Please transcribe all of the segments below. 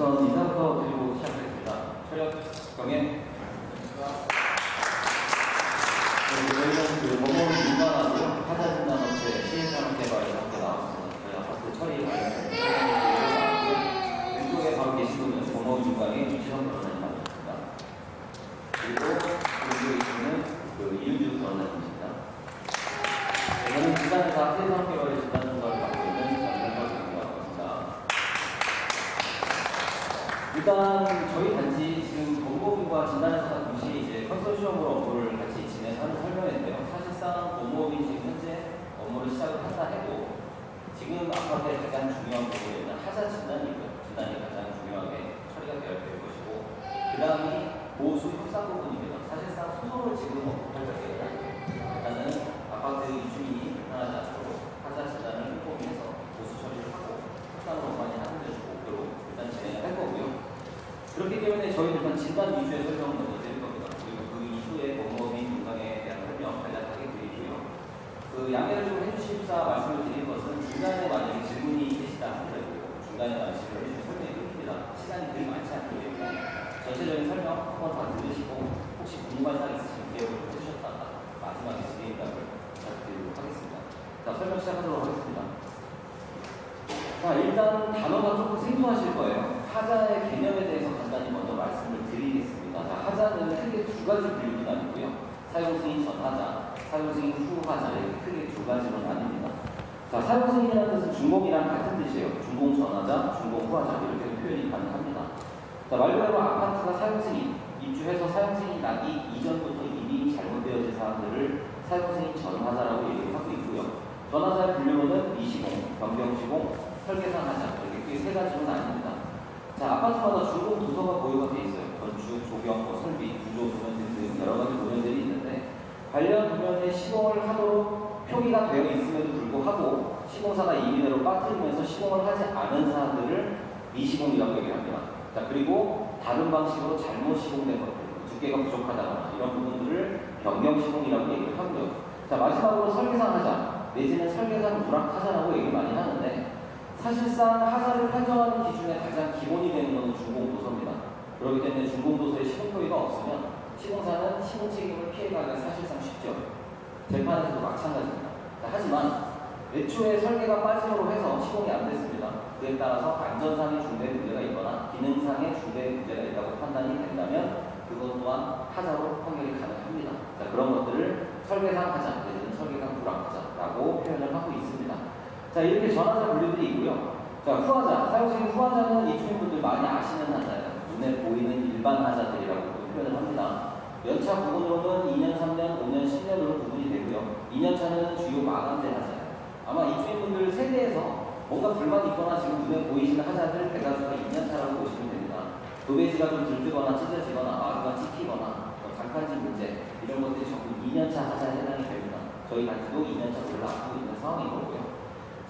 우선 인사부터 드리고 시작하겠습니다. 촬영 경혜. 저희는 법무부 민간하고 하자 진단업체 시행산업개발에 함께 나왔습니다. 저희 아파트 처리 관련된 왼쪽에 바로 계신 분은 법무부 민간의 유치원 변호사님 만났습니다. 그리고 왼쪽에 계시는 이윤주 변호사님입니다. 저는 진단회사 시행산업개발의 진단 총괄을 맡고 있는 장현석입니다. 일단 저희 단지 지금 법무부와 진단회사가 동시에 이제 컨소시엄으로 업무를 같이 진행하는 설명인데요. 사실상 법무부이 지금 현재 업무를 시작을 한다 해도 지금 아파트의 가장 중요한 부분은 하자 진단이고요. 진단이 가장 중요하게 처리가 되어야 될 것이고, 그 다음이 보수 협상 부분입니다. 사실상 소송을 지금 업무할 때에는 일단은 아파트 입주민이 불편하지 않도록 하자 진단을 꼼꼼히해서 보수 처리를 하고 협상으로 많이 합의해주고 그리고 일단 진행을 할 거고요. 그렇기 때문에 저희는 일단 진단 위주의 설명을 먼저 드릴 겁니다. 그리고 그 이후에 법무부 및 민간에 대한 설명 간략하게 드리고요. 그 양해를 좀 해주십사 말씀을 드린 것은 중간에 만약에 질문이 계시다 하더라도 중간에 말씀을 해주시면 설명이 끊깁니다. 시간이 그리 많지 않기 때문에 전체적인 설명 한번 다 들으시고 혹시 궁금한 사항 있으시면 기억을 해주셨다가 마지막에 질의응답을 부탁드리도록 하겠습니다. 자, 설명 시작하도록 하겠습니다. 자, 일단 단어가 조금 생소하실 거예요. 하자의 개념에 대해서 간단히 먼저 말씀을 드리겠습니다. 자, 하자는 크게 두 가지 분류로 나뉘고요. 사용승인 전하자, 사용승인 후하자, 이렇게 크게 두 가지로 나뉩니다. 자, 사용승인이라는 뜻은 준공이랑 같은 뜻이에요. 준공 전하자, 준공 후하자, 이렇게 표현이 가능합니다. 자, 말 그대로 아파트가 사용승인, 입주해서 사용승인이 나기 이전부터 이미 잘못되어진 사항들을 사용승인 전하자라고 얘기를 하고 있고요. 전하자의 분류로는 미시공, 변경시공, 설계상 하자, 이렇게 세 가지로 나뉩니다. 자, 아파트마다 준공 도서가 보유가 돼 있어요. 건축, 조경, 설비, 구조, 도면 등 여러 가지 도면들이 있는데 관련 도면에 시공을 하도록 표기가 되어 있음에도 불구하고 시공사가 임의대로 빠뜨리면서 시공을 하지 않은 사항들을 미시공이라고 얘기합니다. 자, 그리고 다른 방식으로 잘못 시공된 것들, 두께가 부족하다거나 이런 부분들을 변경시공이라고 얘기를 하고요. 자, 마지막으로 설계상 하자, 내지는 설계상 누락하자라고 얘기를 많이 하는데 사실상 하자를 판정하는 기준의 가장 기본이 되는 것은 준공도서입니다. 그렇기 때문에 준공도서에 시공표기가 없으면 시공사는 시공 책임을 피해가기가 사실상 쉽죠. 재판에서도 마찬가지입니다. 자, 하지만 애초에 설계가 빠짐으로 해서 시공이 안 됐습니다. 그에 따라서 안전상의 중대 문제가 있거나 기능상의 중대 문제가 있다고 판단이 된다면 그것 또한 하자로 판결이 가능합니다. 자, 그런 것들을 설계상 하자, 내지는 설계상 누락하자라고 표현을 하고 있습니다. 자, 이렇게 전하자 분류들이 있고요. 자, 후하자, 사용승인 후하자는 입주민분들 많이 아시는 하자예요. 눈에 보이는 일반 하자들이라고 표현을 합니다. 연차 구분으로는 2년, 3년, 5년, 10년으로 구분이 되고요. 2년차는 주요 마감된 하자예요. 아마 입주민분들 세대에서 뭔가 불만이 있거나 지금 눈에 보이시는 하자들 대다수가 2년차라고 보시면 됩니다. 도배지가 좀 들뜨거나 찢어지거나 마루가 찍히거나 장판지 문제 이런 것들이 전부 2년차 하자에 해당이 됩니다. 저희 단지도 2년차 올라가고 있는 상황인 거고요.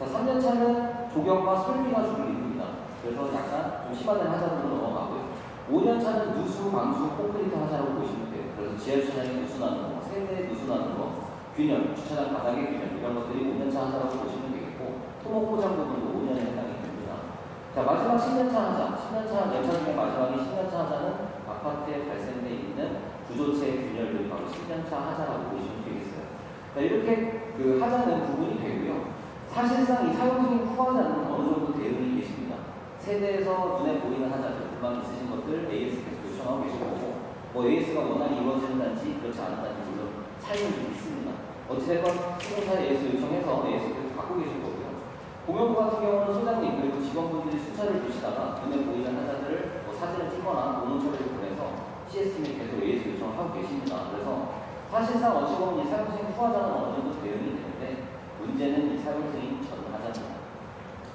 자, 3년차는 조경과 설비가 주를 이룹니다. 그래서 약간 좀 심화된 하자로 넘어가고요. 5년차는 누수, 방수, 콘크리트 하자라고 보시면 돼요. 그래서 지하주차장에 누수나는 거, 세대에 누수나는 거, 균열, 주차장 바닥의 균열 이런 것들이 5년차 하자라고 보시면 되겠고 토목 포장 부분도 5년에 해당이 됩니다. 자, 마지막 10년차 하자, 10년차 연차 중에 마지막에 10년차 하자는 아파트에 발생돼 있는 구조체의 균열을 바로 10년차 하자라고 보시면 되겠어요. 자, 이렇게 그 하자는 구분이 되고요. 사실상 이 사용승인 후하자는 어느 정도 대응이 계십니다. 세대에서 눈에 보이는 하자들, 불만 있으신 것들 AS 계속 요청하고 계실 거고, 뭐 AS가 원활히 이루어지는 단지, 그렇지 않은 단지 물론 차이는 좀 있습니다. 어찌됐건 시공사에 AS 요청해서 AS 계속 갖고 계실 거고요. 공용부 같은 경우는 소장님 그리고 직원분들이 순찰을 두시다가 눈에 보이는 하자들을 뭐 사진을 찍거나 논문 처리를 보내서 CS팀에 계속 AS 요청을 하고 계십니다. 그래서 사실상 어찌 보면 이 사용승인 후하자는 어느 정도 대응이 되는데 문제는 이 사용승인 전하자입니다.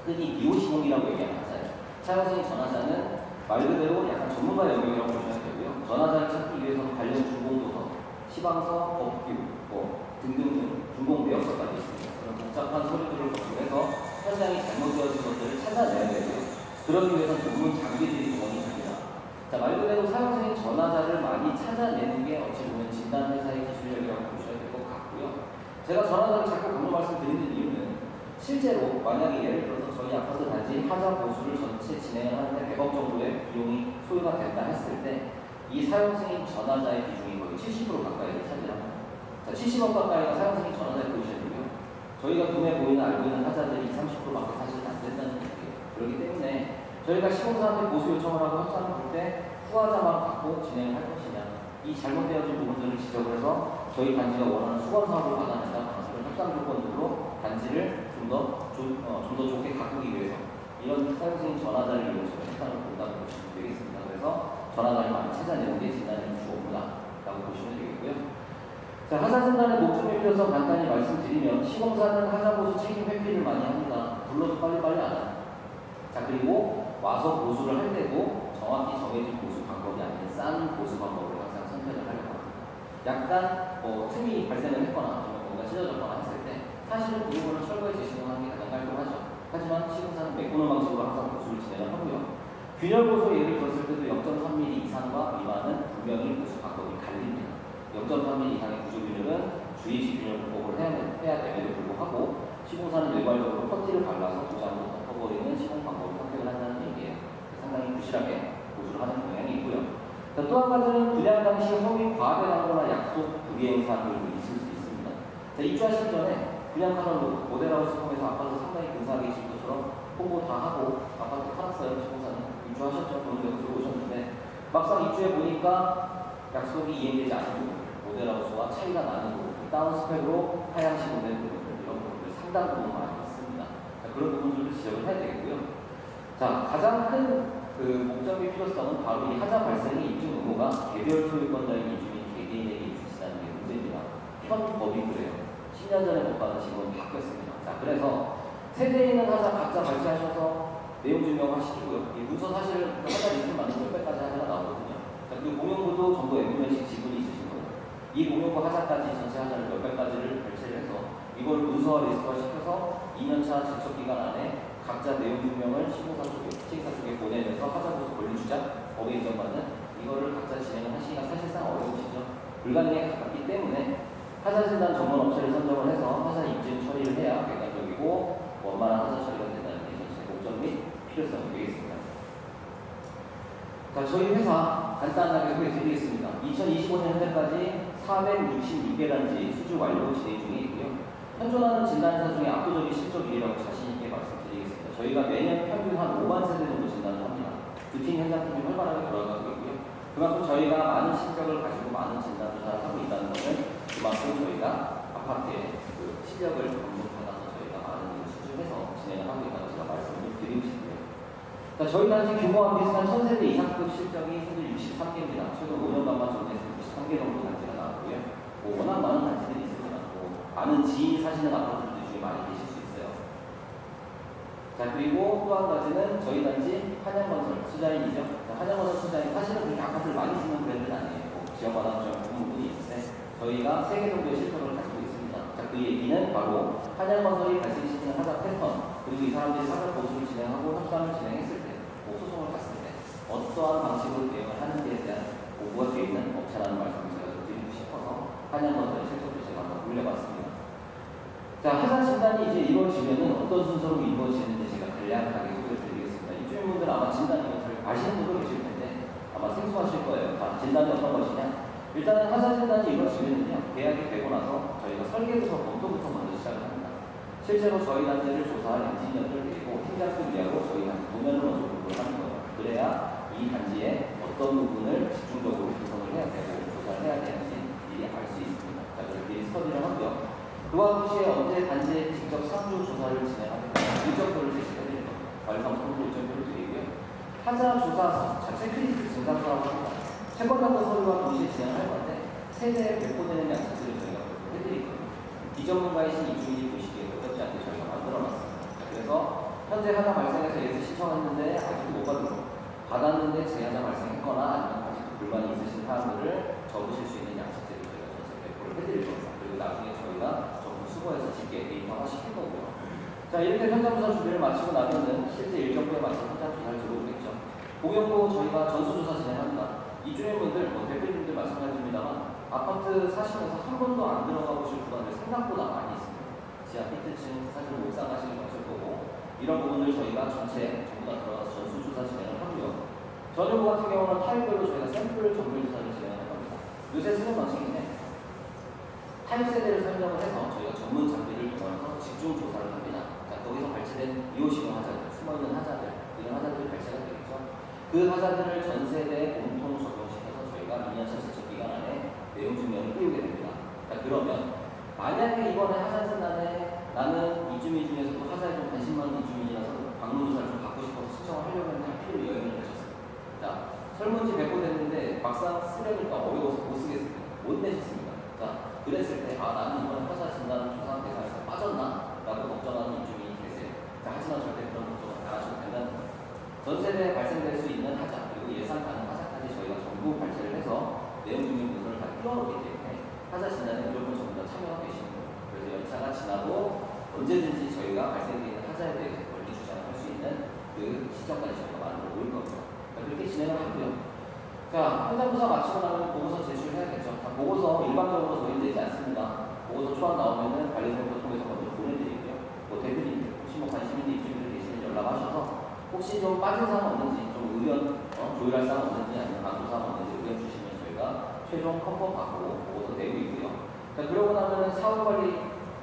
흔히 비오시공이라고 얘기하는 하자예요. 사용승인 전하자는 말 그대로 약간 전문가 영역이라고 보시면 되고요. 전하자를 찾기 위해서는 관련 준공도서, 시방서, 법규, 등등등 준공 내역서까지 있습니다. 그런 복잡한 서류들을 거쳐서 현장이 잘못되어진 것들을 찾아내야 되고요. 그러기 위해서는 전문 장비들이 동원이 됩니다. 자, 말 그대로 사용승인 전하자를 많이 찾아내는 게 어찌 보면 진단회사의 기술력이라고 보셔야 될 것 같고요. 제가 전화자를 자꾸 강조 말씀드리는 이유는 실제로 만약에 예를 들어서 저희 아파트 단지 하자 보수를 전체 진행하는데 100억 정도의 이 사용 승인 전화자의 비중이 거의 70% 가까이를 차지합니다. 자, 70억 가까이가 사용 승인 전화자의 포지션이고요. 저희가 눈에 보이는 알고 있는 타자들이 30%밖에 사실 안 된다는 얘기예요. 그렇기 때문에 저희가 시공사한테 보수 요청을 하고 협상을 볼 때 후하자만 갖고 진행을 할 것이냐, 이 잘못되어진 부분들을 지적을 해서 저희 단지가 원하는 수건 사업을 받아낸다. 협상 조건들로 단지를 좀 더 좋게 가꾸기 위해서 이런 사용승인 전화자를 이용해서 협상을 본다고 보시면 되겠습니다. 그래서 전화자를 많이 찾아내는 게 진단의 주 업무다라고 보시면 되겠고요. 자, 하자 진단의 목적에 필요성 간단히 말씀드리면 시공사는 하자 보수 책임 회피를 많이 합니다. 불러도 빨리빨리 안 합니다. 자, 그리고 와서 보수를 할 때도 정확히 정해진 보수 방법이 아닌 싼 보수 방법을 항상 선택을 하려고 합니다. 약간 틈이 발생을 했거나 뭔가 찢어졌거나 했을 때 사실은 그 부분을 철거해 제시하는 게 가장 깔끔하죠. 하지만 시공사는 메꾸는 방식으로 항상 보수를 진행을 하고요. 균열 보수 예를 들었을 때도 0.3mm 이상과 미만은 분명히 보수 방법이 갈립니다. 0.3mm 이상의 구조 균열은 주의식 균열 방법을 해야 됨에도 불구하고 시공사는 일괄적으로 퍼티를 발라서 도장으로 덮어버리는 시공 방법을 선택을 한다는 얘기예요. 상당히 부실하게 보수를 하는 경향이 있고요. 또 한 가지는 분양 당시 허위 과압에 관거나 약속 불이행 사항들도 있을 수 있습니다. 자, 입주하시기 전에 분양 카tal로그 모델하우스 통해서 아파트 상당히 근사하게 지은 것처럼 홍보 다 하고 아파트 팔았어요. 시공사는 입주하셨죠. 그런 데서 들어오셨는데 막상 입주해 보니까 약속이 이행되지 않고 모델하우스와 차이가 나는 부분, 다운 스펙으로 하향시 모델 부분들 이런 부분들 상당 부분 많이 있습니다. 자, 그런 부분들도 지적을 해야 되겠고요. 자, 가장 큰 목적의 필요성은 바로 이 하자 발생의 입증 의무가 개별 소유권자인 입주민 개개인에게 있으시다는 게 문제입니다. 현 법이 그래요. 10년 전에 법과는 지금은 바뀌었습니다. 자, 그래서 세대에 있는 하자 각자 발제하셔서 내용 증명하시고요. 이 문서 사실 하자 리스트 만든 몇 배까지 하자가 나오거든요. 자, 그리고 공용부도 전부 애국면식 지분이 있으신 거예요. 이 공용부 하자까지 전체 하자를 몇 배까지를 발제를 해서 이걸 문서화 리스트화 시켜서 2년차 제척 기간 안에 각자 내용 증명을 시공사 쪽에, 시행사 쪽에 보내면서 하자보수 권리 주장, 법에 인정받는 이거를 각자 진행을 하시기가 사실상 어려우시죠. 불가능에 가깝기 때문에 하자 진단 전문 업체를 선정을 해서 하자 입증 처리를 해야 객관적이고 원만한 하자 처리가 된다는 게 전체 목적 및 필요성이 되겠습니다. 자, 저희 회사 간단하게 소개해드리겠습니다. 2025년 현재까지 466개 단지 수주 완료 진행 중에 있고요. 현존하는 진단사 중에 압도적인 실적 1위라고 자신있게 말씀드리겠습니다. 저희가 매년 평균 한 5만 세대 정도 진단을 합니다. 두 팀 현장팀이 활발하게 돌아가고 있고요. 그만큼 저희가 많은 실적을 가지고 많은 진단 조사를 하고 있다는 것은 그만큼 저희가 아파트의 실력을 검증받아서 저희가 많은 일을 수주해서 진행을 하고 있다고 제가 말씀을 드리고 싶고요. 자, 저희 단지 규모와 비슷한 1000세대 이상급 실적이 현재 63개입니다. 최근 5년간만 정리해서 63개 정도 단지가 나왔고요. 워낙 많은 단지들이 있습니다. 많은 지인이 사시는 아파트들 중에 많이 계실 수 있어요. 자, 그리고 또 한 가지는 저희 단지 한양건설 투자인이죠. 한양건설 투자인 사실은 그렇게 아파트를 많이 짓는 브랜드는 아니에요. 지역마다 좀 부분이 있는데 저희가 3개 정도의 실적을 가지고 있습니다. 자, 그 얘기는 바로 한양건설이 발생시키는 하자 패턴, 그리고 이 사람들이 사전 보수를 진행하고 협상을 진행했을 때, 소송을 갔을 때 어떠한 방식으로 대응을 하는지에 대한 보고가 되어 있는 업체라는 말씀을 제가 좀 드리고 싶어서 한양건설의 실적을 제가 한번 올려봤습니다. 자, 하자 진단이 이제 이루어지면은 어떤 순서로 이루어지는지 제가 간략하게 소개를 드리겠습니다. 입주민분들 아마 진단이 잘 아시는 분도 계실 텐데 아마 생소하실 거예요. 자, 진단이 어떤 것이냐? 일단은 하자 진단이 이루어지면은요, 계약이 되고 나서 저희가 설계부터 검토부터 먼저 시작을 합니다. 실제로 저희 단지를 조사할 엔지니어들 그리고 팀장들 위하고 저희 단지 도면을 먼저 공부를 하는 거예요. 그래야 이 단지에 어떤 부분을 집중적으로 분석을 해야 되고 조사를 해야 되는지 미리 알 수 있습니다. 자, 그래서 미리 스터디를 하고요. 그와 동시에 언제 단지에 직접 상주 조사를 진행하겠다 일정표를 제시해드릴 겁니다. 완성선도 일정표를 드리고요. 하자 조사 자체 크리티크 증상서라고 합니다. 채권담보 서류와 동시에 진행을 할 건데 세대에 배포되는 양식들을 저희가 해드릴 겁니다. 비전문가이신 입주민이 보시기에 어렵지 않게 저희가 만들어놨습니다. 그래서 현재 하자 발생해서 예스 신청했는데 아직도 못 받은 거, 받았는데 재하자 발생했거나 아니면 아직도 불만이 있으신 사람들을 적으실 수 있는 양식들을 저희가 전체 배포를 해드릴 겁니다. 그리고 나중에 저희가 수거해서 집계 데이터화 시킬 거고요. 자, 이렇게 현장조사 준비를 마치고 나면은 실제 일정표에 맞춰 현장조사를 들어오겠죠. 공용도 저희가 전수조사 진행합니다. 입주민분들, 대표님들 마찬가지입니다만 아파트 사시면서 한 번도 안 들어가 보실 구간들 생각보다 많이 있습니다. 지하 밑층 사실 옥상 가시는 것을 보고 이런 부분들 저희가 전체 전부 다 들어가서 전수조사 진행을 하고요. 전일부 같은 경우는 타입별로 저희가 샘플 정밀 조사를 진행할 겁니다. 요새 쓰는 방식인데 타입 세대를 설정을 해서 저희가 전문 장비를 이용해서 집중 조사를 합니다. 자, 거기서 발치된 이오시공 하자들, 숨어있는 하자들, 이런 하자들이 발생가 되겠죠. 그 하자들을 전 세대에 공통 적용시켜서 저희가 2년 실습 기간 안에 내용 증명을 띄우게 됩니다. 자, 그러면 만약에 이번에 하자 진단에 나는 이주민 중에서도 하자에 좀 관심 많은 이주민이라서 방문조사를 좀 받고 싶어서 신청을 하려면 할 필요 여행을 하셨습니다. 자, 설문지 100번 됐는데 막상 쓰려니까 어려워서 못 쓰겠습니다. 못 내셨습니다. 자, 그랬을 때, 아, 나는 이번 하자 진단 조사 대상에서 빠졌나? 라고 걱정하는 이주민이 계세요. 자, 하지만 절대 그런 걱정은 안 하셔도 된다는 거예요. 전 세대에 발생될 수 있는 하자, 그리고 예상 가능 하자까지 저희가 전부 발제를 해서 내용 증명 문서를 다 띄워놓기 때문에 하자 진단에 무조건 전부 다 참여가 되시는 거예요. 그래서 연차가 지나도 언제든지 저희가 발생되는 하자에 대해서 권리 주장을 할 수 있는 그 시점까지 저희가 만들어 놓을 겁니다. 그렇게 진행을 하고요. 자, 현장 조사 마치고 나면 보고서 제출해야겠죠. 자, 보고서 일반적으로 저희는 내지 않습니다. 보고서 초안 나오면은 관리센터 통해서 먼저 보내드리고요. 뭐 대표님, 혹시 뭐 관심 있는 입주민들 계시는지 연락하셔서 혹시 좀 빠진 사항 없는지, 좀 의견, 조율할 사항 없는지, 아니면 강조 사항 없는지 의견 주시면 저희가 최종 컨펌 받고 보고서 내고 있고요. 자, 그러고 나면은 사후 관리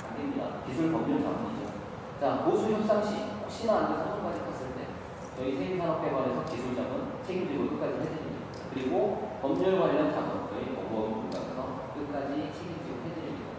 안 됩니다. 기술 법률 자문이죠. 자, 보수 협상 시 혹시나 안 돼서 소송까지 갔을 때 저희 세계산업개발에서 기술 자문 책임지고 끝까지 해드립니다. 그리고 법률 관련 자문 저희 법무법인 분과에서 끝까지 책임지고 해드립니다.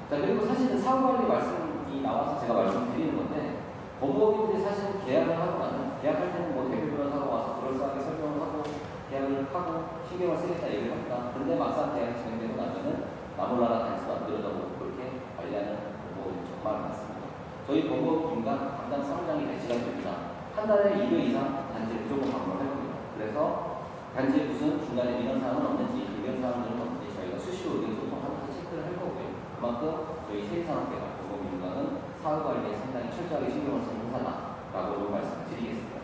자, 그리고 사실은 사후 관리 말씀이 나와서 제가 말씀드리는 건데 법무법인들이 사실 계약을 하고 나면 계약할 때는 뭐 대표 변호사가 와서 그럴싸하게 설명을 하고 계약을 하고 신경을 쓰겠다 얘기를 합니다. 근데 막상 계약이 진행되고 나면은 나몰라라 단지도 안 들여다보고 그렇게 관리하는 법무법인 정말 많습니다. 저희 법무법인과 담당 사무장이 배치가 됩니다. 한 달에 2회 이상 단지를 무조건 방문을 할 겁니다. 그래서 단지에 무슨 중간에 민원사항은 없는지, 의견사항들은 없는지 저희가 수시로 의견 소통하면서 체크를 할 거고요. 그만큼 저희 세계산업개발 법무법인과는 사후관리에 상당히 철저하게 신경을 쓰는 회사다라고 좀 말씀을 드리겠습니다.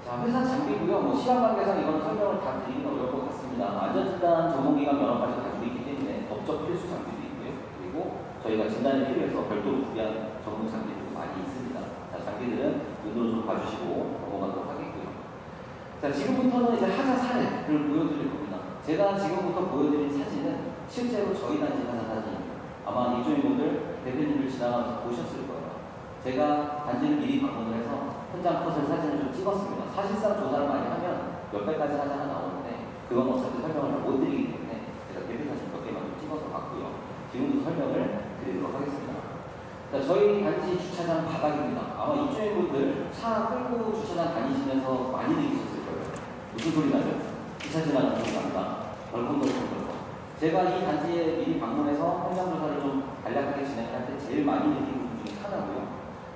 자, 회사 장비고요. 뭐 시간 관계상 이건 설명을 다 드리기는 어려울 것 같습니다. 안전진단 전문기관 면허까지 가지고 있기 때문에 법적 필수 장비도 있고요. 그리고 저희가 진단에 필요해서 별도로 구비한 전문 장비도 많이 있습니다. 자, 장비들은 눈으로 좀 봐주시고 넘어가도록 하겠고요. 자, 지금부터는 이제 하자 사례를 보여드릴 겁니다. 제가 지금부터 보여드린 사진은 실제로 저희 단지 하자 사진입니다. 아마 이주민분들 대표님을 지나가면서 보셨을 거예요. 제가 단지를 미리 방문을 해서 현장 컷을 사진을 좀 찍었습니다. 사실상 조사를 많이 하면 몇백 가지 하자가 나오는데 그건 어차피 설명을 못 드리기 때문에 제가 대표 사진 몇 개만 좀 찍어서 봤고요. 지금도 설명을 드리도록 하겠습니다. 자, 저희 단지 주차장 바닥입니다. 아마 입주민분들 차 끌고 주차장 다니시면서 많이 느끼셨을 거예요. 무슨 소리 나죠? 주차 지나가는 소리 납니다. 덜컹덜컹덜컹. 제가 이 단지에 미리 방문해서 현장 조사를 좀 간략하게 진행할 때 제일 많이 느낀 부분 중에 하나고요.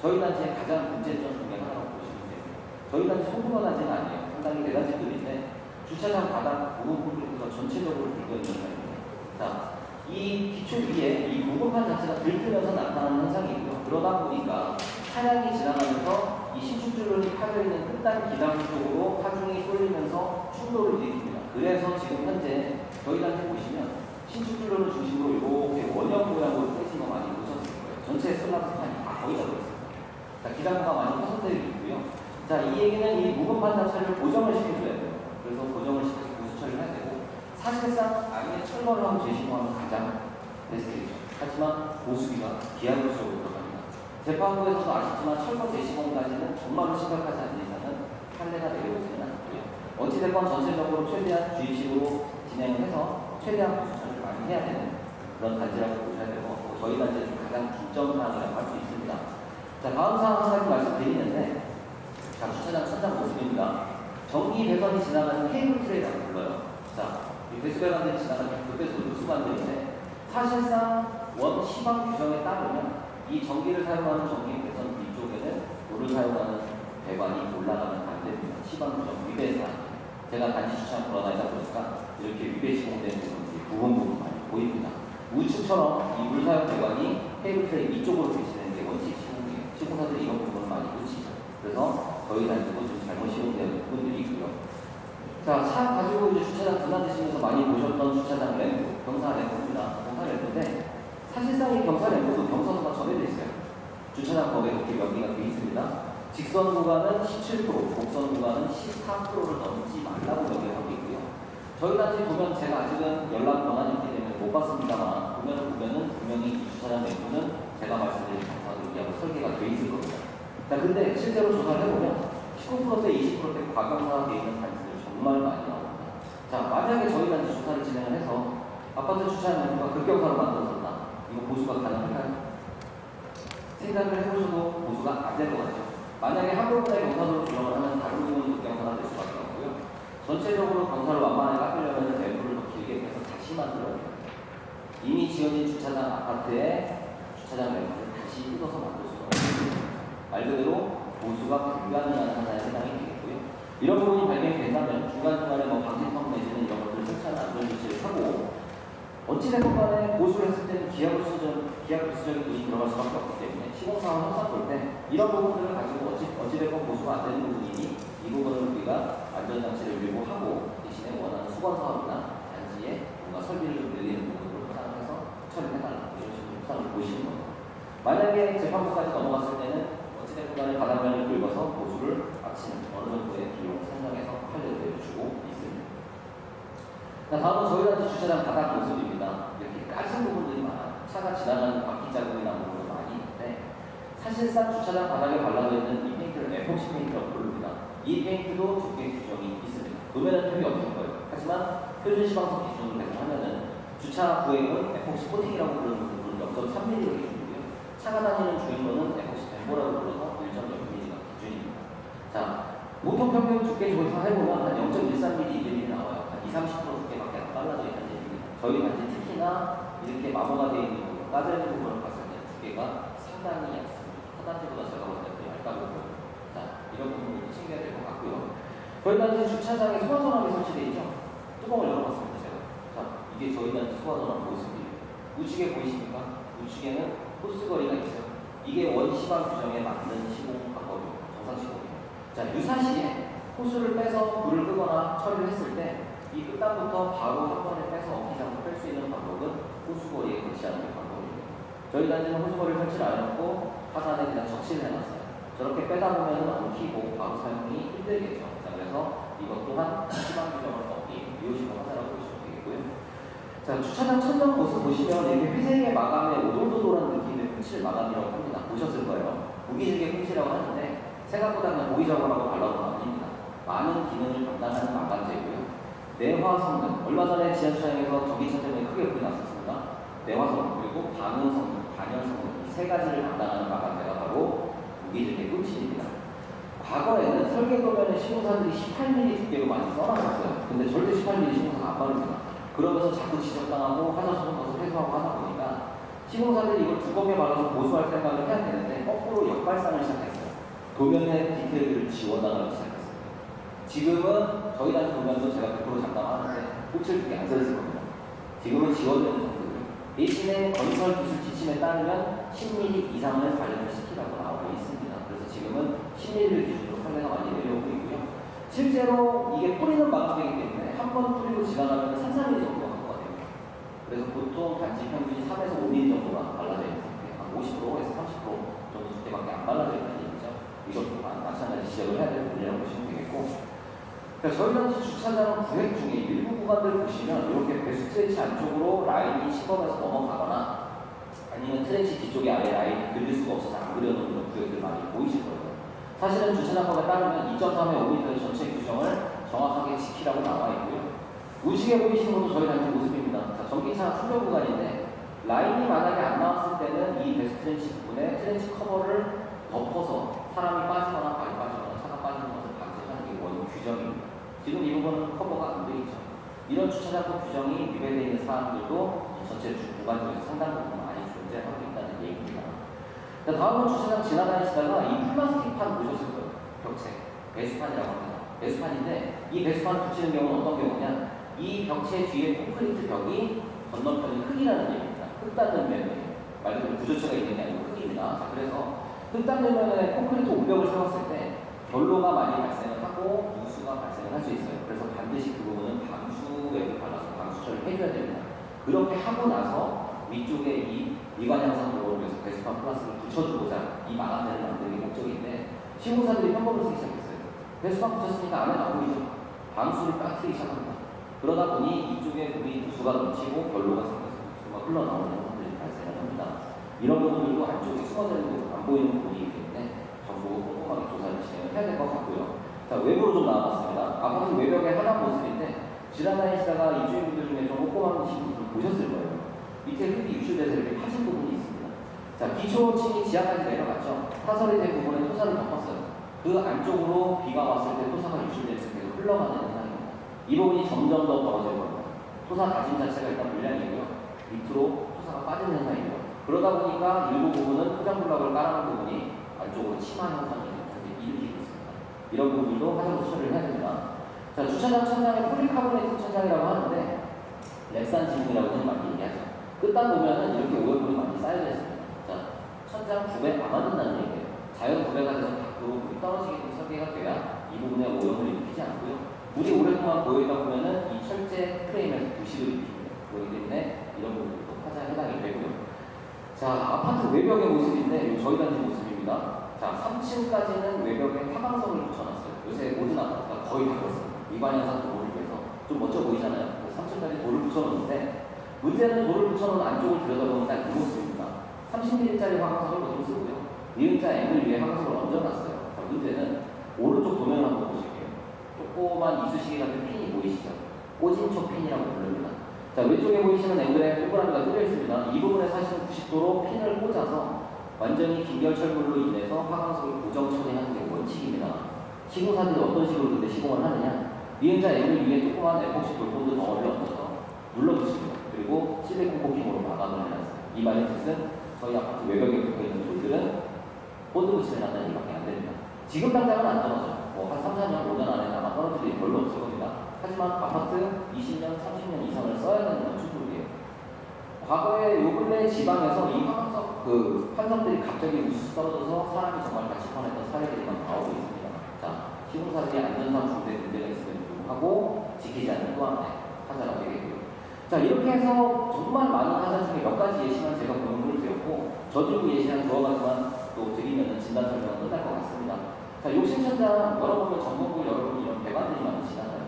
저희 단지의 가장 문제점 중에 하나라고 보시면 돼요. 저희 단지 소규모 단지는 아니에요. 상당히 대단지들인데 주차장 바닥 부분 콘크리트가 전체적으로 들떠있는 상황입니다. 자, 이 기초 위에 이 무공판 자체가 들뜨면서 나타나는 현상이고요. 그러다 보니까 차량이 지나가면서 이 신축줄론이 파져있는 끝단 기담 쪽으로 하중이 쏠리면서 충돌을 일으킵니다. 그래서 지금 현재 저희 단지 보시면 신축줄론을 중심으로 이렇게 원형 모양으로 떼진 거 많이 보셨을 거예요. 전체 슬라브판이 다 거의 다 들어있습니다. 자, 기담과 많이 파손되어 있고요. 자, 이 얘기는 이 무공판 자체를 고정을 시켜줘야 돼요. 그래서 고정을 시켜서 보수 처리를 해야 되고 사실상 아예 철거를 하고 재시공하면 가장 베스트이죠. 하지만 보수비가 기하급수적으로 들어갑니다. 재판부에서도 아시지만 철거 재시공까지는 정말로 심각하지 않는 이상은 판례가 내려오지는 않고요. 어찌됐건 전체적으로 최대한 주입식으로 진행을 해서 최대한 보수 처리를 많이 해야 되는 그런 단지라고 보셔야 되고 저희 단지의 가장 중점 사항이라고 할 수 있습니다. 자, 다음 사항 한 가지 말씀드리는데 자, 주차장 천장 모습입니다. 전기 배선이 지나가는 케이블 트레이라고 불러요. 자, 이 배수배관들이 지나가는 그 배수 누수관들인데 사실상 원 시방 규정에 따르면 이 전기를 사용하는 전기 배선 뒤쪽에는 물을 사용하는 배관이 올라가면 안 됩니다. 시방 규정 위배사. 제가 단지 주차장 돌아다니다 보니까 이렇게 위배 시공된 배선들이 부분 많이 보입니다. 우측처럼 이 물 사용 배관이 케이블 트레이 이쪽으로 비치는 게 원칙 시공이에요. 시공사들이 이런 부분을 많이 놓치죠. 그래서 저희 단지도 좀 잘못 시공되는 부분들이 있고요. 자, 차 가지고 이제 주차장 드나드시면서 많이 보셨던 주차장 램프, 경사 램프입니다. 경사 램프인데 사실상 이 경사 램프도 경사도가 정해져 있어요. 주차장 법에 이렇게 명기가 되어 있습니다. 직선 구간은 17%, 곡선 구간은 14%를 넘지 말라고 명령하고 있고요. 저희 단지 보면 제가 아직은 연락 권한이 없기 때문에 못 봤습니다만 보면은 분명히 이 주차장 내부는 제가 말씀드린 정사를 위하여 설계가 돼 있을 겁니다. 자, 근데 실제로 조사를 해보면 19%대, 20%대 과경사가 되어 있는 단지들 정말 많이 나옵니다. 자, 만약에 저희 단지 조사를 진행을 해서 아파트 주차장 내부가 급경사로 만들어졌다. 이거 보수가 가능할까요? 생각을 해보셔도 보수가 안 될 것 같죠. 만약에 한 부분의 경사도로 조정을 하면 다른 부분은 급경사가 될 수밖에 없고요. 전체적으로 경사를 완만하게 깎으려면 내부를 더 길게 해서 다시 만들어야 돼요. 이미 지어진 주차장 아파트에 주차장 내부를 다시 뜯어서 만들 수가 없습니다. 말 그대로 보수가 불가능한 하나의 해당이 되겠고요. 이런 부분이 발견이 된다면 중간중간에 방지턱 내지는 이런 것들을 설치하는 안전조치를 하고 어찌됐건 간에 보수를 했을 때는 기하급수적인 돈이 들어갈 수밖에 없기 때문에 시공사원 항상 볼 때 이런 부분들을 가지고 어찌됐건 보수가 안 되는 부분이니 이 부분을 우리가 안전장치를 밀고 하고 대신에 원하는 수건사업이나 단지에 뭔가 설비를 좀 늘리는 부분으로 포장해서 처리해달라 이런 식으로 포장을 보시는 겁니다. 만약에 재판부까지 넘어갔을 때는 어찌됐건 간에 바닥면을 긁어서 보수를 마치는 어느 정도의 비용을 산정해서 판례를 내주고 있습니다. 자, 다음은 저희 단지 주차장 바닥 모습입니다. 이렇게 까진 부분들이 많아요. 차가 지나가는 바퀴 자국이 나는 부분도 많이 있는데 사실상 주차장 바닥에 발라져 있는 이 페인트를 에폭시 페인트라고 부릅니다. 이 페인트도 두께 규정이 있습니다. 도면은 틈이 없을 거예요. 하지만 표준 시방서 기준으로 계산하면은 주차 구획은 에폭시 코팅이라고 부르는 부분은 0.3mm가 기준이고요. 차가 다니는 주행거는 에폭시 덴보라고 불러서 1.0mm가 기준입니다. 자, 보통 평균 두께 조사해보면 한 0.13mm, 1mm 나와요. 한 20-30% 두께밖에 안 빨라져 있다는 얘기입니다. 저희 단지 특히나 이렇게 마모가 되어 있는 부분, 까져 있는 부분을 봤을 때 두께가 상당히 얇습니다. 타단지보다 제가 볼 때도 얇다고 보여요. 자, 이런 부분도 챙겨야 될 것 같고요. 저희 단지 주차장에 소화전압이 설치되어 있죠? 뚜껑을 열어봤습니다, 제가. 자, 이게 저희 단지 소화전압 모습이에요. 우측에 보이십니까? 우측에는 호스거리가 있어요. 이게 원시방 규정에 맞는 시공 방법입니다. 정상 시공이에요. 자, 유사시에 호스를 빼서 불을 끄거나 처리를 했을 때 이 끝단부터 바로 한 번에 빼서 어기장을 뺄 수 있는 방법은 호수거리에 설치하는 게 방법입니다. 저희 단지는 호수거리를 설치를 안 해놓고 하단에 그냥 적시를 해놨어요. 저렇게 빼다 보면 안 피고 바로 사용이 힘들겠죠. 자, 그래서 이것 또한 시방 규정을 어기 미호시공 하자라고 보시면 되겠고요. 자, 주차장 천장 모습 보시면 이렇게 회색의 마감에 오돌도돌한 느낌의 흠칠 마감이라고 합니다. 보셨을 거예요. 무기질의 흠칠이라고 하는데 생각보다 그냥 보이자고라고 발라도 아닙니다. 많은 기능을 담당하는 마감재고요. 내화 성능, 얼마 전에 지하주차장에서 전기차 때문에 크게 욕이 났었습니다. 내화 성능 그리고 반응 성능, 반열 성능 이 세 가지를 담당하는 마감재가 바로 무기질의 흠칠입니다. 과거에는 설계도면에 시공사들이 18mm 두께로 많이 써놨었어요. 근데 절대 18mm 시공사가 안 바릅니다. 그러면서 자꾸 지적당하고 화장실은 가서 회수하고 하다 보니까 시공사들이 이걸 두껍게 발라서 보수할 생각을 해야 되는데 거꾸로 역발상을 시작했어요. 도면의 디테일들을 지워나가기 시작했어요. 지금은 저희 단지 도면도 제가 100% 장담하는데 호칠 두께 안 써있을 겁니다. 지금은 지워지는 정도고요. 대신에 건설 기술 지침에 따르면 10mm 이상을 발열을 시키라고 나와 있습니다. 그래서 지금은 10mm를 기준으로 판례가 많이 내려오고 있고요. 실제로 이게 뿌리는 마감되기 때문에 한 번 뿌리고 지나가면 3, 4mm 정도가 확보가 됩니다. 그래서 보통 단지 평균이 3에서 5mm 정도가 발라져 있는 상태, 한 50%에서 30% 정도 두께밖에 안 발라져 있다는 얘기죠. 이것도 마찬가지 지적을 해야 될 부분이라고 보시면 되겠고. 그러니까 저희 단지 주차장 구획 중에 일부 구간들 보시면 이렇게 배수 트렌치 안쪽으로 라인이 시범에서 넘어가거나 아니면 트렌치 뒤쪽에 아예 라인이 그릴 수가 없어서 안 그려놓은 그런 구획들 많이 보이실 거예요. 사실은 주차장법에 따르면 2.3의 5m 전체 규정을 정확하게 지키라고 나와 있고요. 우측에 보이시는 것도 저희 단지 모습입니다. 자, 전기차 충전 구간인데 라인이 만약에 안 나왔을 때는 이 배수 트렌치 부분에 트렌치 커버를 덮어서 사람이 빠지거나 발이 빠지거나 차가 빠지는 것을 방지하는 게 원 규정입니다. 지금 이 부분은 커버가 안 되어 있죠. 이런 주차장법 규정이 위배되어 있는 사항들도 전체 구간 중에서 상당 부분 많이 존재하고 있다는 얘기입니다. 자, 다음은 주차장 지나다니시다가 이 플라스틱판 보셨을 거예요. 벽체. 배수판이라고 합니다. 배수판인데 이 배수판을 붙이는 경우는 어떤 경우냐? 이 벽체 뒤에 콘크리트 벽이 건너편이 흙이라는 얘기입니다. 흙 닿는 면이에요. 말 그대로 구조체가 있는 게 아니고 흙입니다. 자, 그래서 흙 닿는 면에 콘크리트 옥벽을 세웠을 때 결로가 많이 발생을 하고 누수가 발생을 할 수 있어요. 그래서 반드시 그 부분은 방수액을 발라서 방수처리를 해줘야 됩니다. 그렇게 하고 나서 위쪽에 이 미관 향상 도로를 위해서 배수판 플라스를 붙여주고자 이 마감재를 만드는 게 목적인데 시공사들이 편법을 쓰기 시작했어요. 배수만 붙였으니까 안에 안 보이죠. 방수를 빠뜨리기 시작합니다. 그러다 보니 이쪽에 물이 누수가 넘치고 결로가 생겨서 누수가 흘러나오는 현상들이 발생을 합니다. 이런 부분들도 안쪽에 숨어져 안 보이는 부분이기 때문에 전부 꼼꼼하게 조사를 진행을 해야 될 것 같고요. 자, 외부로 좀 나와봤습니다. 아파트 외벽의 하단 모습인데 지나다니시다가 입주민분들 중에 좀 꼼꼼한 분들 보셨을 거예요. 밑에 흙이 유출돼서 이렇게 파진 부분이 있습니다. 자, 기초층이 지하까지 내려갔죠. 타설이 된 부분에 토사를 덮었어요. 그 안쪽으로 비가 왔을 때 토사가 유출돼서 계속 흘러가는 현상입니다. 이 부분이 점점 더 벌어질 겁니다. 토사 다짐 자체가 일단 물량이고요. 밑으로 토사가 빠지는 현상이고요. 그러다 보니까 일부 부분은 포장블럭을 깔아놓은 부분이 안쪽으로 침하 현상이 일으키고 있습니다. 이런 부분도 화장실 처리를 해야 됩니다. 자, 주차장 천장에 폴리카보네이트 천장이라고 하는데 렉산 지붕이라고는 많이 얘기하죠. 끝단 보면은 이렇게 오염물이 많이 쌓여져 있습니다. 자, 천장 구배 안 만든다는 얘기예요. 자연 구배가 돼서 밖으로 물이 떨어지게끔 설계가 돼야 이 부분에 오염을 일으키지 않고요. 물이 오랫동안 고여있다 보면은 이 철제 프레임에서 부식을 일으킵니다. 그렇기 때문에 이런 부분도 화자에 해당이 되고요. 자, 아파트 외벽의 모습인데 저희 단지 모습입니다. 자, 3층까지는 외벽에 화강석을 붙여놨어요. 요새 모든 아파트가 거의 다 그렇습니다. 미관현상 도로를 위해서 좀 멋져 보이잖아요. 3층까지 돌을 붙여놓는데 문제는 돌을 붙여놓은 안쪽을 들여다보면 딱 이 모습입니다. 30mm짜리 화강석을 보통 쓰고요. 니은자 앵글 위에 화강석을 얹어놨어요. 자, 문제는 오른쪽 도면을 한번 보실게요. 조그만 이쑤시개 같은 핀이 보이시죠? 꼬진초 핀이라고 부릅니다. 자, 왼쪽에 보이시는 앵글에 동그라미가 뚫려 있습니다. 이 부분에 사실은 90도로 핀을 꽂아서 완전히 긴결철물로 인해서 화강석을 고정 처리하는 게 원칙입니다. 시공사들이 어떤 식으로 근데 시공을 하느냐? 니은자 앵글 위에 조그만 에폭시 돌본드 덩어리를 얹어서 눌러붙입니다. 그리고 실리콘 코팅으로 마감을 해놨어요. 이 말의 뜻은 저희 아파트 외벽에 붙어있는 돌들은 본드 붙임을 한다는 얘기밖에 안 됩니다. 지금 당장은 안 떨어져요. 뭐 한 3, 4년, 5년 안에 아마 떨어질 일이 별로 없을 겁니다. 하지만 아파트 20년, 30년 이상을 써야 되는 건축물이에요. 과거에 요 근래 지방에서 이 화강석 판석들이 갑자기 우수수 떨어져서 사람이 정말 같이 뻔했던 사례들이 막 나오고 있습니다. 자, 시공사들이 안전상 중대 문제가 있음에도 불구하고 지키지 않는 또 하나의 하자가 되겠고요. 자, 이렇게 해서 정말 많은 하자 중에 몇 가지 예시만 제가 공유를 드렸고 저들고 예시한 두어 가지만 또 드리면 진단 설명은 끝날 것 같습니다. 자, 욕실천장 열어보면 전국구 여러분 이런 배관들이 많으시잖아요.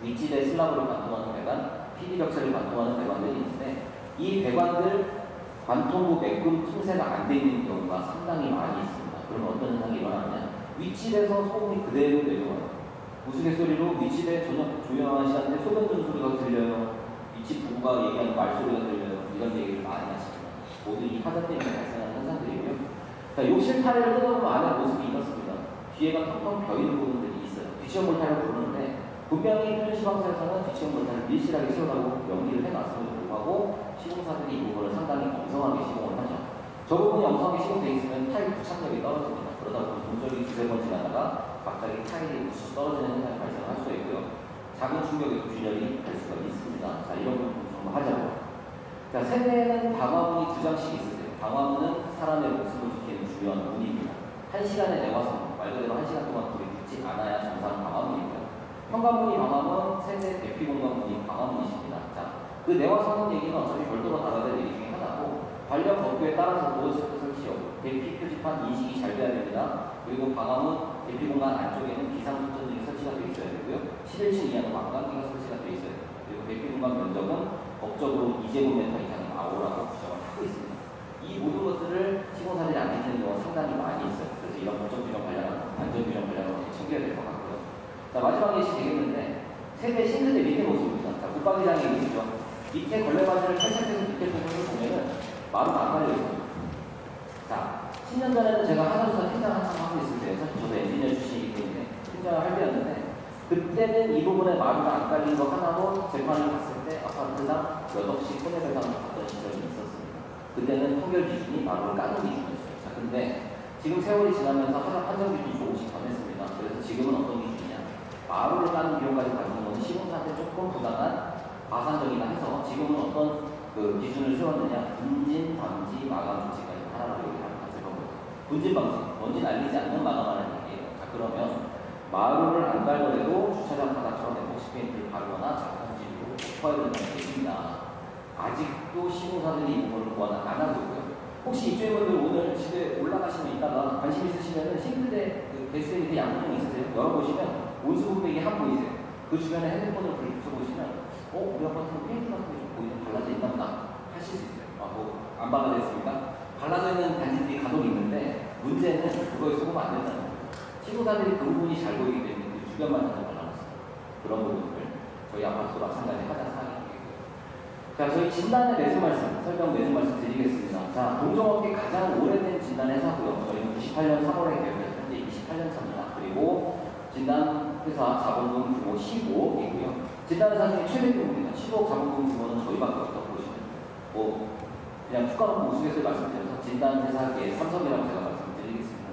윗집에 슬라브를 관통하는 배관, PD 벽체를 관통하는 배관들이 있는데 이 배관들 관통부 매금 틈새가 안 돼 있는 경우가 상당히 많이 있습니다. 그러면 어떤 현상이 일어나느냐? 윗집에서 소음이 그대로 내려와요. 우스갯소리로 윗집에 저녁 조용한 시간대 소변 듣는 소리가 들려요. 윗집 부부가 얘기하는 말소리가 들려요. 이런 얘기를 많이 하십니다. 모두 이 하자 때문에 발생하는 현상들이고요. 자, 욕실 타일을 뜯어보면 안에 모습이 이렇습니다. 뒤에가 텅텅 비어있는 부분들이 있어요. 뒤치형 몰타를 부르는데 분명히 표준시방서에서는 뒤치형 몰타를 밀실하게 채우라고 연기를 해놨음에도 불구하고 시공사들이 이 부분을 상당히 엉성하게 시공을 하죠. 저 부분이 엉성하게 시공되어 있으면 타일 부착력이 떨어집니다. 그러다 보니 동절이 두세 번 지나다가 갑자기 타일이 우수 떨어지는 현상이 발생할 수가 있고요. 작은 충격에도 균열이 될 수가 있습니다. 자, 이런 부분 좀 하자고요. 자, 세대에는 방화문이 2장씩 있으세요. 방화문은 사람의 목숨을 지키는 중요한 문입니다. 1시간의 내화선, 말 그대로 1시간 동안 불이 붙지 않아야 정상 방화문이고요. 현관문이 방화문, 세대 대피 공간문이 방화문이십니다. 자, 그 내화선 얘기는 어차피 별도로 다뤄야 될 얘기 중에 하나고 관련 법규에 따라서 도어체크 설치요, 대피 표지판 인식이 잘 돼야 됩니다. 그리고 방화문 대피 공간 안쪽에는 비상소천등이 설치가 되어 있어야 되고요. 11층 이하는 왕관기가 설치가 되어 있어야 돼요. 그리고 대피 공간 면적은 법적으로 2제곱미터 이상의 아오라고 규정을 하고 있습니다. 이 모든 것들을 시공사들이 안 지키는 경우가 상당히 많이 있어요. 그래서 이런 법적 규정 관련, 안전 규정 관련을 챙겨야 될 것 같고요. 자, 마지막 예시 되겠는데 세대 싱크대 밑에 모습입니다. 자, 붙박이장이 있죠. 밑에 걸레바지를 탈착해서 밑에 부분을 보면은 마루가 안 깔려 있습니다. 자, 10년 전에는 제가 하자조사 팀장 한참 하고 있을 때, 사실 저도 엔지니어 출신이기 때문에 팀장을 할 때였는데 그때는 이 부분에 마루가 안 깔린 거 하나로 재판을 갔을 때 아파트당 몇 억씩 손해배상을 받던 시절이 있었습니다. 그때는 판결 기준이 마루를 까는 기준이었어요. 자, 근데 지금 세월이 지나면서 판정 기준이 조금씩 변했습니다. 그래서 지금은 어떤 기준이냐? 마루를 까는 비용까지 가지는 것은 시공사한테 조금 부당한 가산적이다 해서 지금은 어떤 기준을 세웠느냐? 분진, 방지, 마감 조치까지 하나로 얘기합니다. 분진 방지, 먼지 날리지 않는 마감하는 얘기예요. 자, 그러면 마루를 안 깔더라도 주차장 바닥처럼 에폭시 페인트를 바르거나 작품지로 덮어야 된다는 얘기입니다. 아직도 시공사들이 이 부분을 보완 안 하고 있고요. 혹시 입주민분들 오늘 집에 올라가시면 있다가 관심 있으시면은 싱크대 그 개수대 밑에 양문형 있으세요? 열어보시면 온수분배기 한 보이세요. 그 주변에 핸드폰을 붙여보시면 우리 아파트는 페인트 같은 게 좀 보이는 발라져 있나 보다 하실 수 있어요. 안 발라졌습니까? 발라져 있는 단지들이 간혹 있는데 문제는 그거에 속으면 안 된다는 거예요. 시도사들이 그 부분이 잘 보이기 때문에 그 주변만 다 발라놨어요. 그런 부분들 저희 아파트도 마찬가지 하자 사항이 되겠고요. 자, 저희 진단의 매수 말씀, 설명 매수 말씀 드리겠습니다. 자, 동종업계 가장 오래된 진단 회사고요. 저희는 98년 3월에 개업해서 현재 28년 차입니다. 그리고 진단 회사 자본금 규모 15억이고요. 진단 회사 중에 최대 규모입니다. 15억 자본금 규모는 저희밖에 없다고 보시면 돼요. 그냥 축가놓고 우스갯소리 말씀드려서 진단 회사계의 삼성이라고 제가 말씀드리겠습니다.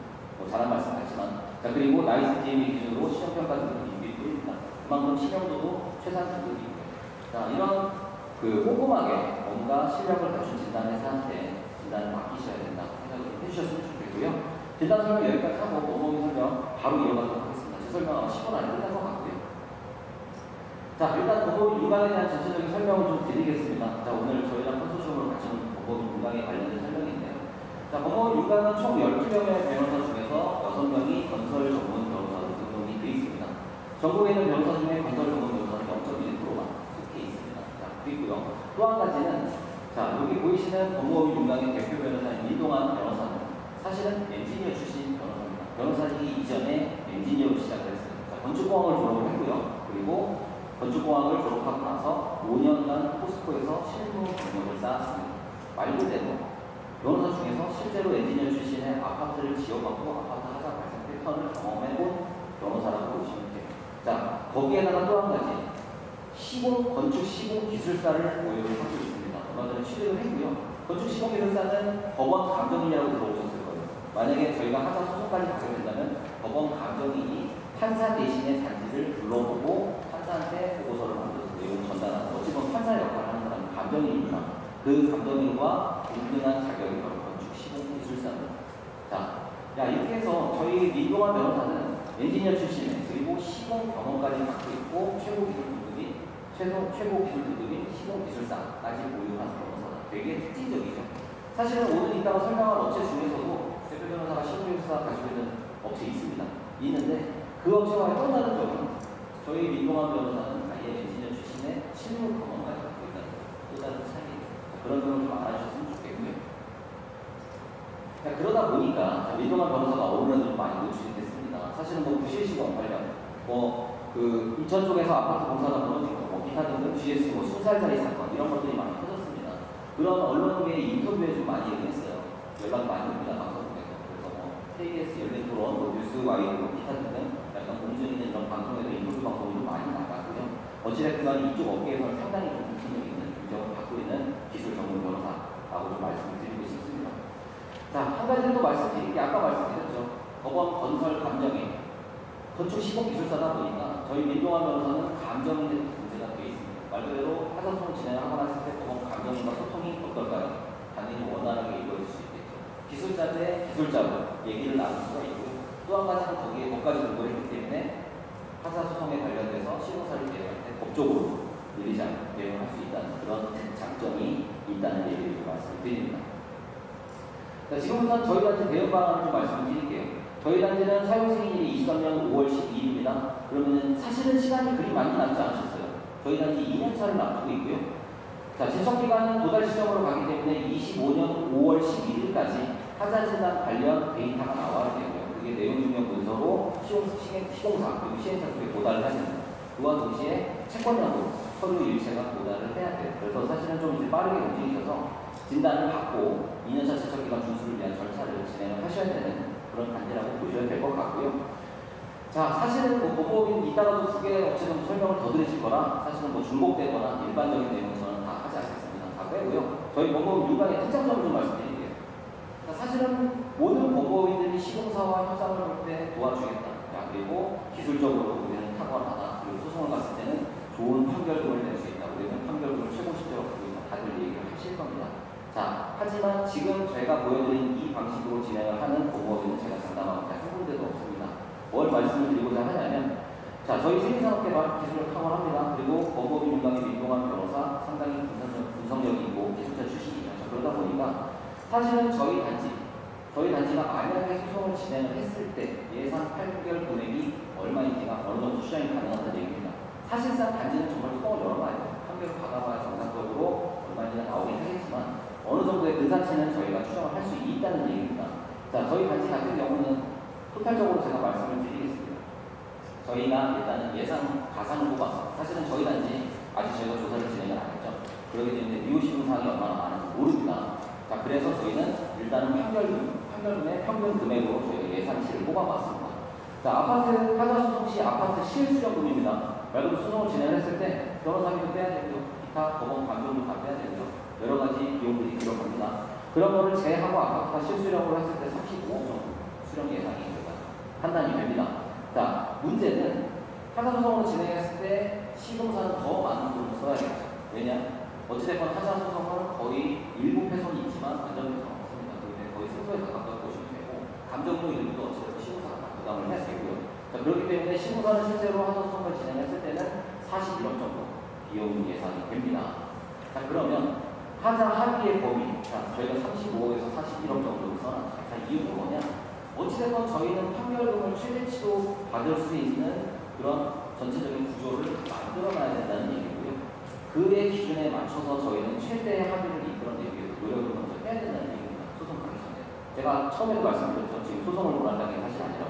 잘한 말씀 같지만. 자, 그리고 나이스 DMA 기준으로 시험평가 등급이 6위입니다. 그만큼 신용도도 최상 등급이고요. 자, 이런 꼼꼼하게 뭔가 실력을 갖춘 진단 회사한테 진단을 맡기셔야 된다 생각을 해주셨으면 좋겠고요. 진단 설명 여기까지 하고 원모임 설명 바로 이어가도록 하겠습니다. 제 설명 아마 10분 안에 끝날 것 같고요. 자, 일단 법원 윤곽에 대한 전체적인 설명을 좀 드리겠습니다. 자, 오늘 저희랑 컨소시엄으로 같이 법원 윤곽에 관련된 설명인데요. 자, 법원 윤곽은 총 12명의 변호사 중에서 6명이 건설 전문 변호사로 등록이 되어 있습니다. 전국에 있는 변호사 중에 건설 전문 변호사는 0.1%만 속해 있습니다. 자, 그리고요. 또 한 가지는, 자, 여기 보이시는 법무법인 윤곽의 대표 변호사인 민동환 변호사는 사실은 엔지니어 출신 변호사입니다. 변호사이기 이전에 엔지니어로 시작을 했어요. 자, 건축공학을 졸업을 했고요. 그리고 건축공학을 졸업하고 나서 5년간 포스코에서 실무 경력을 쌓았습니다. 말 그대로 변호사 중에서 실제로 엔지니어 출신의 아파트를 지어봤고 아파트 하자 발생 패턴을 경험해본 변호사라고 보시면 돼요. 자, 거기에다가 또 한 가지 건축 시공 기술사를 보유를 하고 있습니다. 얼마 전에 취득을 했고요. 건축 시공 기술사는 법원 감정인이라고 들어보셨을 거예요. 만약에 저희가 하자 소송까지 가게 된다면 법원 감정인이 판사 대신에 단지를 불러보고 판사한테 보고서를 만들어서 내용을 전달하는 어찌보면 판사의 역할을 하는 사람은 감정인입니다. 그 감정인과 동등한 자격이 바로 건축 시공 기술사입니다. 자, 이렇게 해서 저희 민동환 변호사는 엔지니어 출신에 그리고 시공 경험까지 갖고 있고 최고 기술 등급인 시공 기술사까지 보유한 변호사다. 되게 특징적이죠. 사실은 오늘 이따가 설명할 업체 중에서도 대표 변호사가 시공 기술사 가지고 있는 업체 있습니다. 있는데 그 업체와의 또 다른 점은 저희 민동환 변호사는 아예 엔지니어 출신의 실무 경험까지 갖고 있다는 또 다른 차이입니다. 그런 점을 좀 알아주셨으면 좋겠고요. 그러다 보니까 민동환 변호사가 언론에도 많이 노출이 됐습니다. 사실은 부실시공 관련 인천 쪽에서 아파트 공사가 무너지고 기타 등등 GS 수살자리 사건 이런 것들이 많이 터졌습니다. 그런 언론계 인터뷰에 좀 많이 얘기했어요. 연락 많이 옵니다. 방송국에서. 그래서 KBS 열린 토론, 뉴스와이드 기타 등등 약간 공정 있는 이런 방송에도 인터뷰 방송이 좀 많이 나갔고요. 어찌됐든 이쪽 업계에서는 상당히 좀 공신력 있는 인정을 받고 있는 기술 전문 변호사라고 좀 말씀을 드리고 싶습니다. 자, 한 가지는 또 말씀드릴게요. 아까 말씀드렸죠. 법원 건설 감정인 건축 시공 기술사다 보니까 저희 민동환 변호사는 감정인의 문제가 되어 있습니다. 말 그대로 하자소송 진행하고 났을 때 법원 감정인과 소통이 어떨까요? 당연히 원활하게 이루어질 수 있겠죠. 기술자 대 기술자로 얘기를 나눌 수가 있고요. 또 한 가지는 거기에 법까지 공부를 했기 때문에 하자소송에 관련돼서 시공사를 대응할 때 법적으로 느리지 않고 대응을 할 수 있다는 그런 장점이 있다는 얘기를 좀 말씀을 드립니다. 자, 지금부터 저희 단지 대응 방안을 좀 말씀을 드릴게요. 저희 단지는 사용 승인일이 23년 5월 12일입니다. 그러면 사실은 시간이 그리 많이 남지 않으셨어요. 저희 단지 2년차를 앞두고 있고요. 자, 제척기간은 도달 시점으로 가기 때문에 25년 5월 11일까지 하자진단 관련 데이터가 나와야 되고요. 그게 내용 증명 문서로 시공사 그리고 시행사 쪽에 도달을 해야 됩니다. 그와 동시에 채권자도 서류 일체가 도달을 해야 돼요. 그래서 사실은 좀 이제 빠르게 움직이셔서 진단을 받고 2년차 제척기간 준수를 위한 절차를 진행을 하셔야 되는 그런 단지라고 보셔야 될 것 같고요. 자, 사실은 법무법인 이따가도 두 개의 업체 좀 설명을 더 드리실 거라 사실은 중복되거나 일반적인 내용은 저는 다 하지 않겠습니다. 다 빼고요. 저희 법무법인 윤곽의 특장점을 좀 말씀드릴게요. 자, 사실은 모든 법무법인들이 시공사와 협상을 할 때 도와주겠다. 그리고 기술적으로 우리는 탁월하다. 그리고 소송을 갔을 때는 좋은 판결금을 낼 수 있다. 우리는 판결금을 최고 실적으로 갖고 있다. 다들 얘기를 하실 겁니다. 자, 하지만 지금 제가 보여드린 이 방식으로 진행을 하는 법무법인은 제가 장담하고 한 군데도 없습니다. 뭘 말씀을 드리고자 하냐면, 자, 저희 생인산업개발 기술을 탁월합니다. 그리고 법무법인 윤곽의 민동환 변호사 상당히 분석력이 있고 기술자 출신이죠. 그러다 보니까 사실은 저희 단지가 만약에 소송을 진행을 했을 때 예상 8개월 금액이 얼마인지가 어느 정도 추정이 가능하다는 얘기입니다. 사실상 단지는 정말 뚜껑을 열어봐야 돼요. 판결을 받아봐야 정상적으로 얼마인지가 나오긴 하겠지만 어느 정도의 근사치는 저희가 추정을 할 수 있다는 얘기입니다. 자, 저희 단지 같은 경우는 토탈적으로 제가 말씀을 드리겠습니다. 저희가 일단은 예상 가상 후가 사실은 저희 단지 아직 저희가 조사를 진행을 안 했죠. 그렇기 때문에 미호시공사항이 얼마나 많은지 모릅니다. 자, 그래서 저희는 일단은 판결금의 평균 금액으로 저희가 예상치를 뽑아봤습니다. 자, 아파트 타자 소송 시 아파트 실수령금입니다. 말 그대로 소송을 진행했을 때 변호사비도 빼야 되고요. 기타 법원 감정도 다 빼야 되고요. 여러 가지 비용들이 들어갑니다. 그런 거를 제하고 아파트가 실수령으로 했을 때 35억 정도 수령 예상이 저희가 판단이 됩니다. 자, 문제는 타자 소송으로 진행했을 때 시공사는 더 많은 돈을 써야겠죠. 왜냐? 어찌됐건 타자 소송은 거의 일부 패손이 있지만 완전 패손은 없습니다. 거의 승소에 가깝다고 보시면 되고 감정료 일부도 어찌됐건 시공사가 다 부담을 해야 되고요. 자, 그렇기 때문에 시공사는 실제로 타자 소송을 진행했을 때는 41억 정도 비용 예상이 됩니다. 자, 그러면 타자 합의의 범위, 자, 저희가 35억에서 41억 정도를 써놨죠. 자, 이유는 뭐냐? 어찌됐건 저희는 판결금을 최대치로 받을 수 있는 그런 전체적인 구조를 만들어놔야 된다는 얘기고요. 그의 기준에 맞춰서 저희는 최대의 합의를 이끌어내기 위해서 노력을 먼저 해야 된다는 얘기입니다. 소송 가기 전에. 제가 처음에도 말씀드렸죠. 지금 소송을 원한다는 게 사실 아니라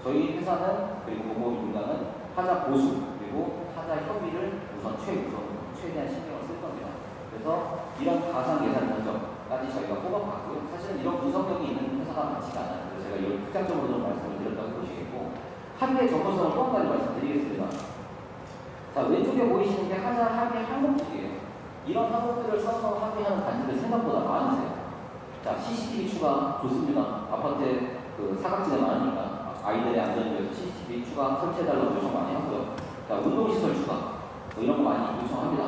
저희 회사는 그리고 공공인간은 타자 보수 그리고 타자 협의를 우선 최대한 신경을 쓸 겁니다. 그래서 이런 가상 예산 견적까지 저희가 뽑아봤고요. 사실은 이런 분석력이 있는 회사가 많지가 않아요. 그래서 제가 이걸 특장적으로 좀 말씀을 드렸다고 보시겠고 합의의 전문성을 또 한 가지 말씀드리겠습니다. 자, 왼쪽에 보이시는 게 하자 합의 항목들이에요. 이런 항목들을 써서 합의하는 단지들 생각보다 많으세요. 자, CCTV 추가 좋습니다. 아파트에 그 사각지대 많으니까 아이들의 안전을 위해서 CCTV 추가 설치해달라고 요청 많이 하고요. 자, 운동시설 추가 뭐 이런 거 많이 요청합니다.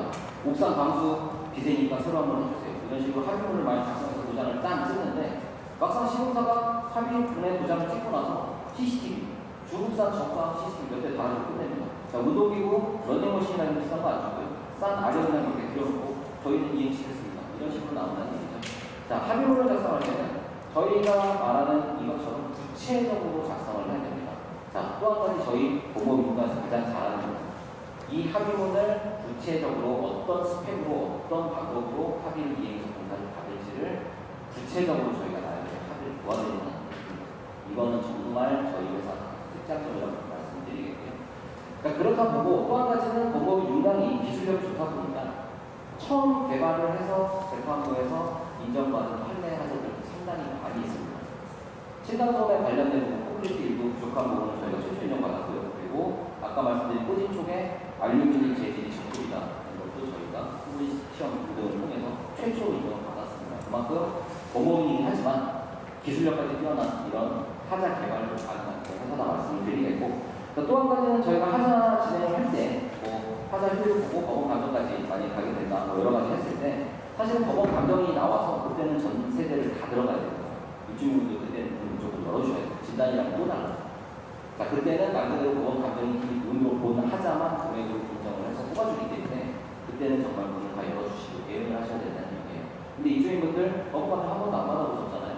옥상 방수 비대니까 새로 한번 해주세요. 이런 식으로 합의문을 많이 작성해서 도장을 짠 찍는데 막상 시공사가 합의문에 도장을 찍고 나서 CCTV 중국산 저가 CCTV 몇 대 달아서 끝냅니다. 자, 운동기구 런닝머신이라는 비싼 거 안 주고요. 싼 아련이나 이렇게 들여놓고 저희는 이행시켰습니다. 이런 식으로 나온다는 얘기죠. 자, 합의문을 작성할 때는 저희가 말하는 이것처럼 구체적으로 작성을 해야 됩니다. 자, 또 한 가지 저희 공모민관에서 가장 잘하는 겁니다. 이 합의문을 구체적으로 어떤 스펙으로 어떤 방법으로 합의를 이행해서 공사를 받을지를 구체적으로 저희가 나에게 합의를 도와드리는 겁니다. 이거는 정말 저희 회사 특장점이라고 말씀드리겠고요. 그러니까 그렇다 보고 또 한 가지는 법무부 윤곽이 기술력이 좋다 보니까 처음 개발을 해서 재판부에서 인정받은 판매 하자들도 상당히 많이 있습니다. 층간소음에 관련된 부분, 콘크리트 일부 부족한 부분은 저희가 최초 인정받았고요. 그리고 아까 말씀드린 꼬진 쪽에 알루미늄 재질이 적급이다. 이것도 저희가 시험 등등을 통해서 최초로 인정을 받았습니다. 그만큼 법무부이긴 하지만 기술력까지 뛰어난 이런 하자 개발을 가능한 회사다 말씀을 드리겠고 또 한 가지는 저희가 하자 진행을 할 때 뭐 하자 효율 보고 법원 감정까지 많이 가게 된다 뭐 여러 가지 했을 때 사실 법원 감정이 나와서 그때는 전 세대를 다 들어가야 됩니다. 입주민도 그때는 문 조금 열어주셔야 돼요. 진단이랑 또 달라요. 자, 그때는 말 그대로 법원 감정이 문으로 본 하자만 금액으로 인정을 해서 뽑아주기 때문에 그때는 정말 문을 다 열어주시고 대응을 하셔야 된다는 얘기예요. 근데 입주민분들 법원 감정 한 번도 안 받아보셨잖아요.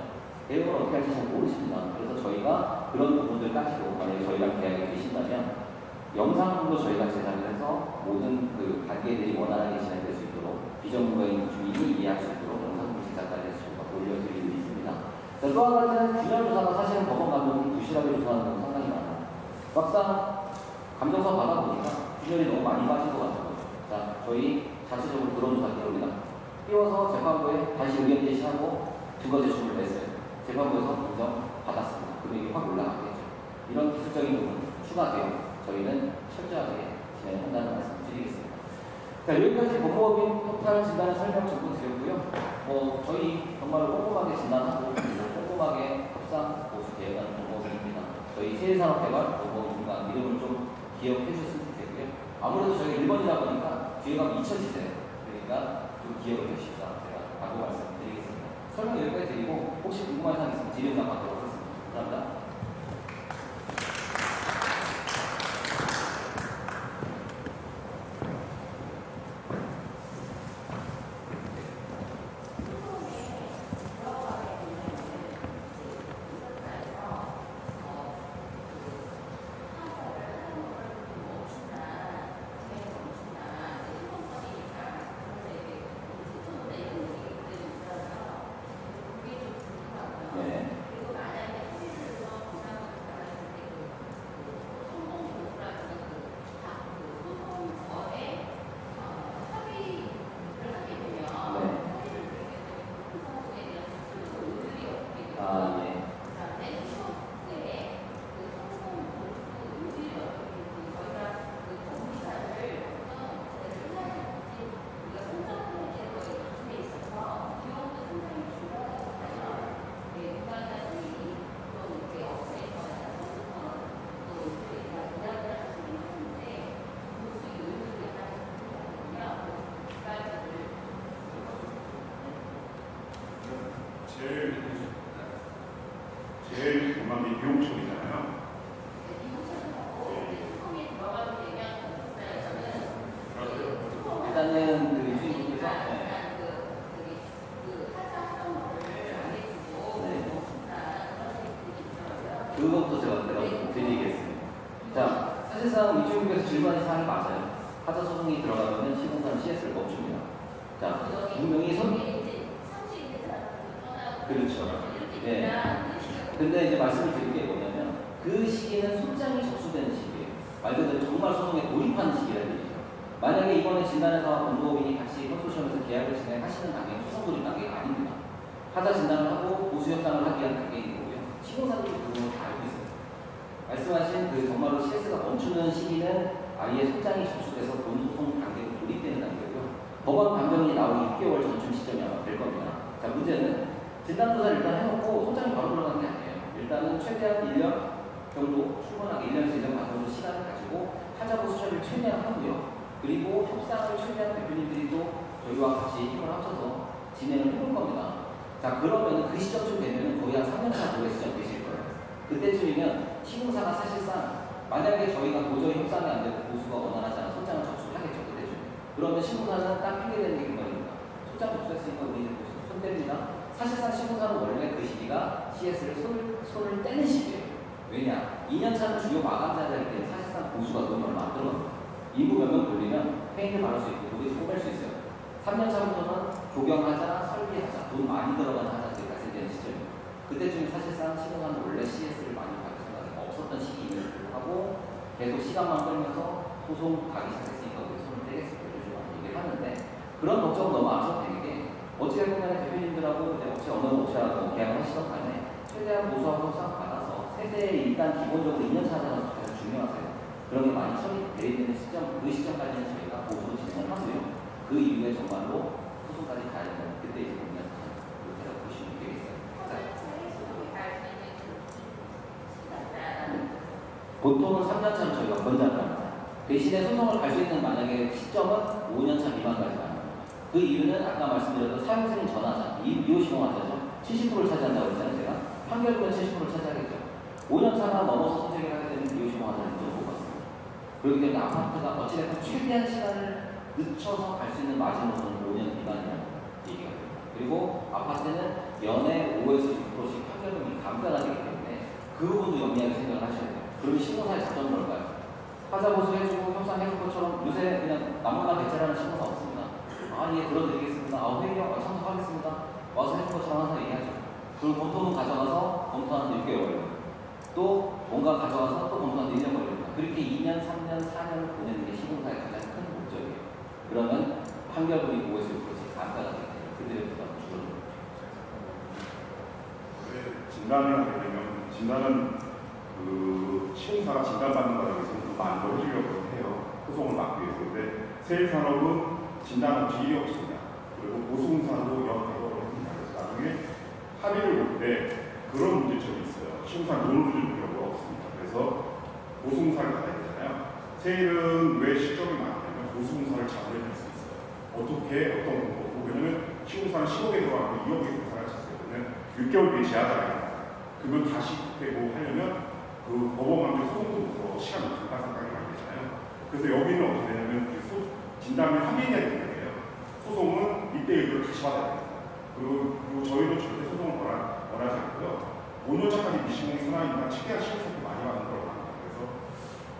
대응을 어떻게 할지 잘 모르십니다. 그래서 저희가 그런 부분들까지도 만약에 저희랑 계약이 되신다면 영상도 저희가 제작을 해서 모든 그 단계들이 원활하게 진행될 수 있도록 비전문가인 주민이 이해할 수 있도록 영상도 제작까지 해서 저희가 올려드리고 있습니다. 자, 또 한 가지는 균열 조사가 사실은 법원 감독이 부실하게 조사하는 건 상당히 많아요. 막상 감정서 받아보니까 균열이 너무 많이 빠진 것 같아요. 자, 저희 자체적으로 그런 조사 기록이다. 띄워서 재판부에 다시 의견 제시하고 증거 제출을 냈어요. 재판부에서 인정받았습니다. 금액이 확 올라가겠죠. 이런 기술적인 부분 추가되어 저희는 철저하게 진행한다는 말씀을 드리겠습니다. 자, 여기까지 법무법인 토탈 진단을 설명 전부 드렸고요. 저희 정말 꼼꼼하게 진단하고 꼼꼼하게 협상 보수 계획하는 법무법인입니다. 저희 세계산업개발 법무법인과 이름을 좀 기억해 주셨으면 좋겠고요. 아무래도 저희가 1번이다 보니까 뒤에 가면 잊혀지세요. 그러니까 좀 기억을 해주십사 제가 라고 말씀드리겠습니다. 설명 여기까지 드리고 혹시 궁금한 사항 있으면 질의응답 받도록 하겠습니다. 감사합니다. 일단은 그 입주민분께서 그것도 제가 드리겠습니다. 자, 사실상 입주민분께서 질문하신 사항이 맞아요. 하자 소송이 들어가면 시공사는 CS를 멈춥니다. 자, 분명히 그렇죠. 네. 근데 이제 말씀을 드릴 게 뭐냐면 그 시기는 소장이 접수되는 시기예요. 말 그대로 정말 소송에 돌입하는 시기라는 얘기죠. 만약에 이번에 진단회사와 공보업인이 같이 컨소시엄에서 계약을 진행하시는 단계는 소송 돌입 단계가 아닙니다. 하자 진단을 하고 보수 협상을 하기 위한 단계인 거고요. 시공사들도 그 부분을 다 알고 있어요. 말씀하신 그 정말로 CS가 멈추는 시기는 아예 소장이 접수돼서 본소송 단계로 돌입되는 단계고요. 법원 판정이 나오기 6개월 전쯤 시점이 아마 될 겁니다. 자, 문제는 진단조사를 일단 해놓고 소장이 바로 들어가는 게 아니에요. 일단은 최대한 1년 정도 충분하게 1년에서 1년 반 정도 시간을 가지고 하자보수 처리를 최대한 하고요. 그리고 협상을 최대한 대표님들이 또 저희와 같이 힘을 합쳐서 진행을 해볼 겁니다. 자, 그러면 그 시점쯤 되면 거의 한 3년차 노래 시점 되실 거예요. 그때쯤이면 시공사가 사실상 만약에 저희가 도저히 협상이 안 되고 보수가 원활하지 않은 소장을 접수하겠죠. 그때쯤. 그러면 시공사는 딱 핑계대는 게 그거입니다. 소장 접수했으니까 우리 손 뗍니다. 사실상 시공사는 원래 그 시기가 CS를 손을 떼는 시기예요. 왜냐? 2년차는 주요 마감자들이기 때문에 사실상 보수가 돈이 얼마 안 들어갑니다. 인구 몇 명 돌리면 페인트 바를 수 있고 도대체 뽑을 수 있어요. 3년차부터는 조경하자, 설비하자, 돈 많이 들어가는 하자들이 발생되는 시점이에요. 그때쯤에 사실상 시공사는 원래 CS를 많이 받을 생각이 없었던 시기임에도 불구하고 계속 시간만 끌면서 소송 가기 시작했으니까 우리 손을 떼겠습니다. 요즘 얘기를 하는데 그런 걱정은 너무 안 하셔도 되는 게 어찌 보면 대표님들하고 이제 어느 업체하고 계약을 하시던 간에 최대한 보수하고 협상 받아서 세대에 일단 기본적으로 2년차 하자는 가장 중요하세요. 그런 게 많이 처리되어 있는 시점, 그 시점까지는 저희가 보수로 진행을 하고요. 그 이후에 정말로 소송까지 가야 되는 그때 이제 보면 그렇게 보시면 되겠어요. 보통은 3년차는 저희가 권장합니다. 대신에 소송을 갈 수 있는 만약에 시점은 5년차 미만까지 가는 겁니다. 그 이유는 아까 말씀드렸던 사용승인 전화자, 미호시공하자죠. 70%를 차지한다고 했잖아요. 제가 판결금은 70%를 차지하겠죠. 5년차가 넘어서 선택을 하게 되는 미호시공하자는 좀 높았습니다. 그렇기 때문에 아파트가 어찌됐든 최대한 시간을 늦춰서 갈 수 있는 마지노선은 5년 미만이라는 얘기가 됩니다. 그리고 아파트는 연에 5에서 6%씩 판결금이 감가가 되기 때문에 그 부분도 영리하게 생각을 하셔야 돼요. 그러면 시공사의 장점은 뭘까요? 하자보수 해주고 협상해줄 것처럼 요새 그냥 남문만 대체라는 시공사 없습니다. 아, 예, 들어드리겠습니다. 아, 회의요? 참석하겠습니다. 와서 해줄 것처럼 항상 얘기하죠. 그리고 검토는 가져가서 검토하는데 6개월 걸려요. 또 뭔가 가져가서 또 검토하는데 1년 걸립니다. 그렇게 2년, 3년, 4년을 보내는 게 시공사의 가장 큰 목적이에요. 그러면 판결금이 5에서 6%씩 감가가 되기 때문에 그들의 부담은 줄어듭니다. 진단을 하게 되면 진단은 그 시공사가 진단받는 과정에서 좀 많이 넣어주려고 해요. 소송을 막기 위해서. 근데 세일산업은 진단은 비례업체입니다. 그리고 보수공사도 연대거로 합니다. 그래서 나중에 합의를 볼 때 그런 문제점이 있어요. 시공사 돈을 줄 필요가 없습니다. 그래서 보수공사를 받아야 되잖아요. 세일은 왜 시점이 많냐면 보수공사를 잡아낼 수 있어요. 어떻게 어떤 방법으로. 왜냐면 시공사는 10억에 들어가고 2억에 공사를 쳤어요. 그러면 6개월 뒤에 제하잖아요. 그러면 다시 되고 하려면 그 법원관계 소송도 못하고 시간이 잠깐 많이 되잖아요. 그래서 여기는 어떻게 되냐면 진단을 합의해야 되는 거예요. 소송은 1대1로 다시 받아야 됩니다. 그리고 저희도 절대 소송을 원하지 않고요. 5년차까지 미시공이 사나이니까 최대한 시간을 많이 받는 거라고 합니다. 그래서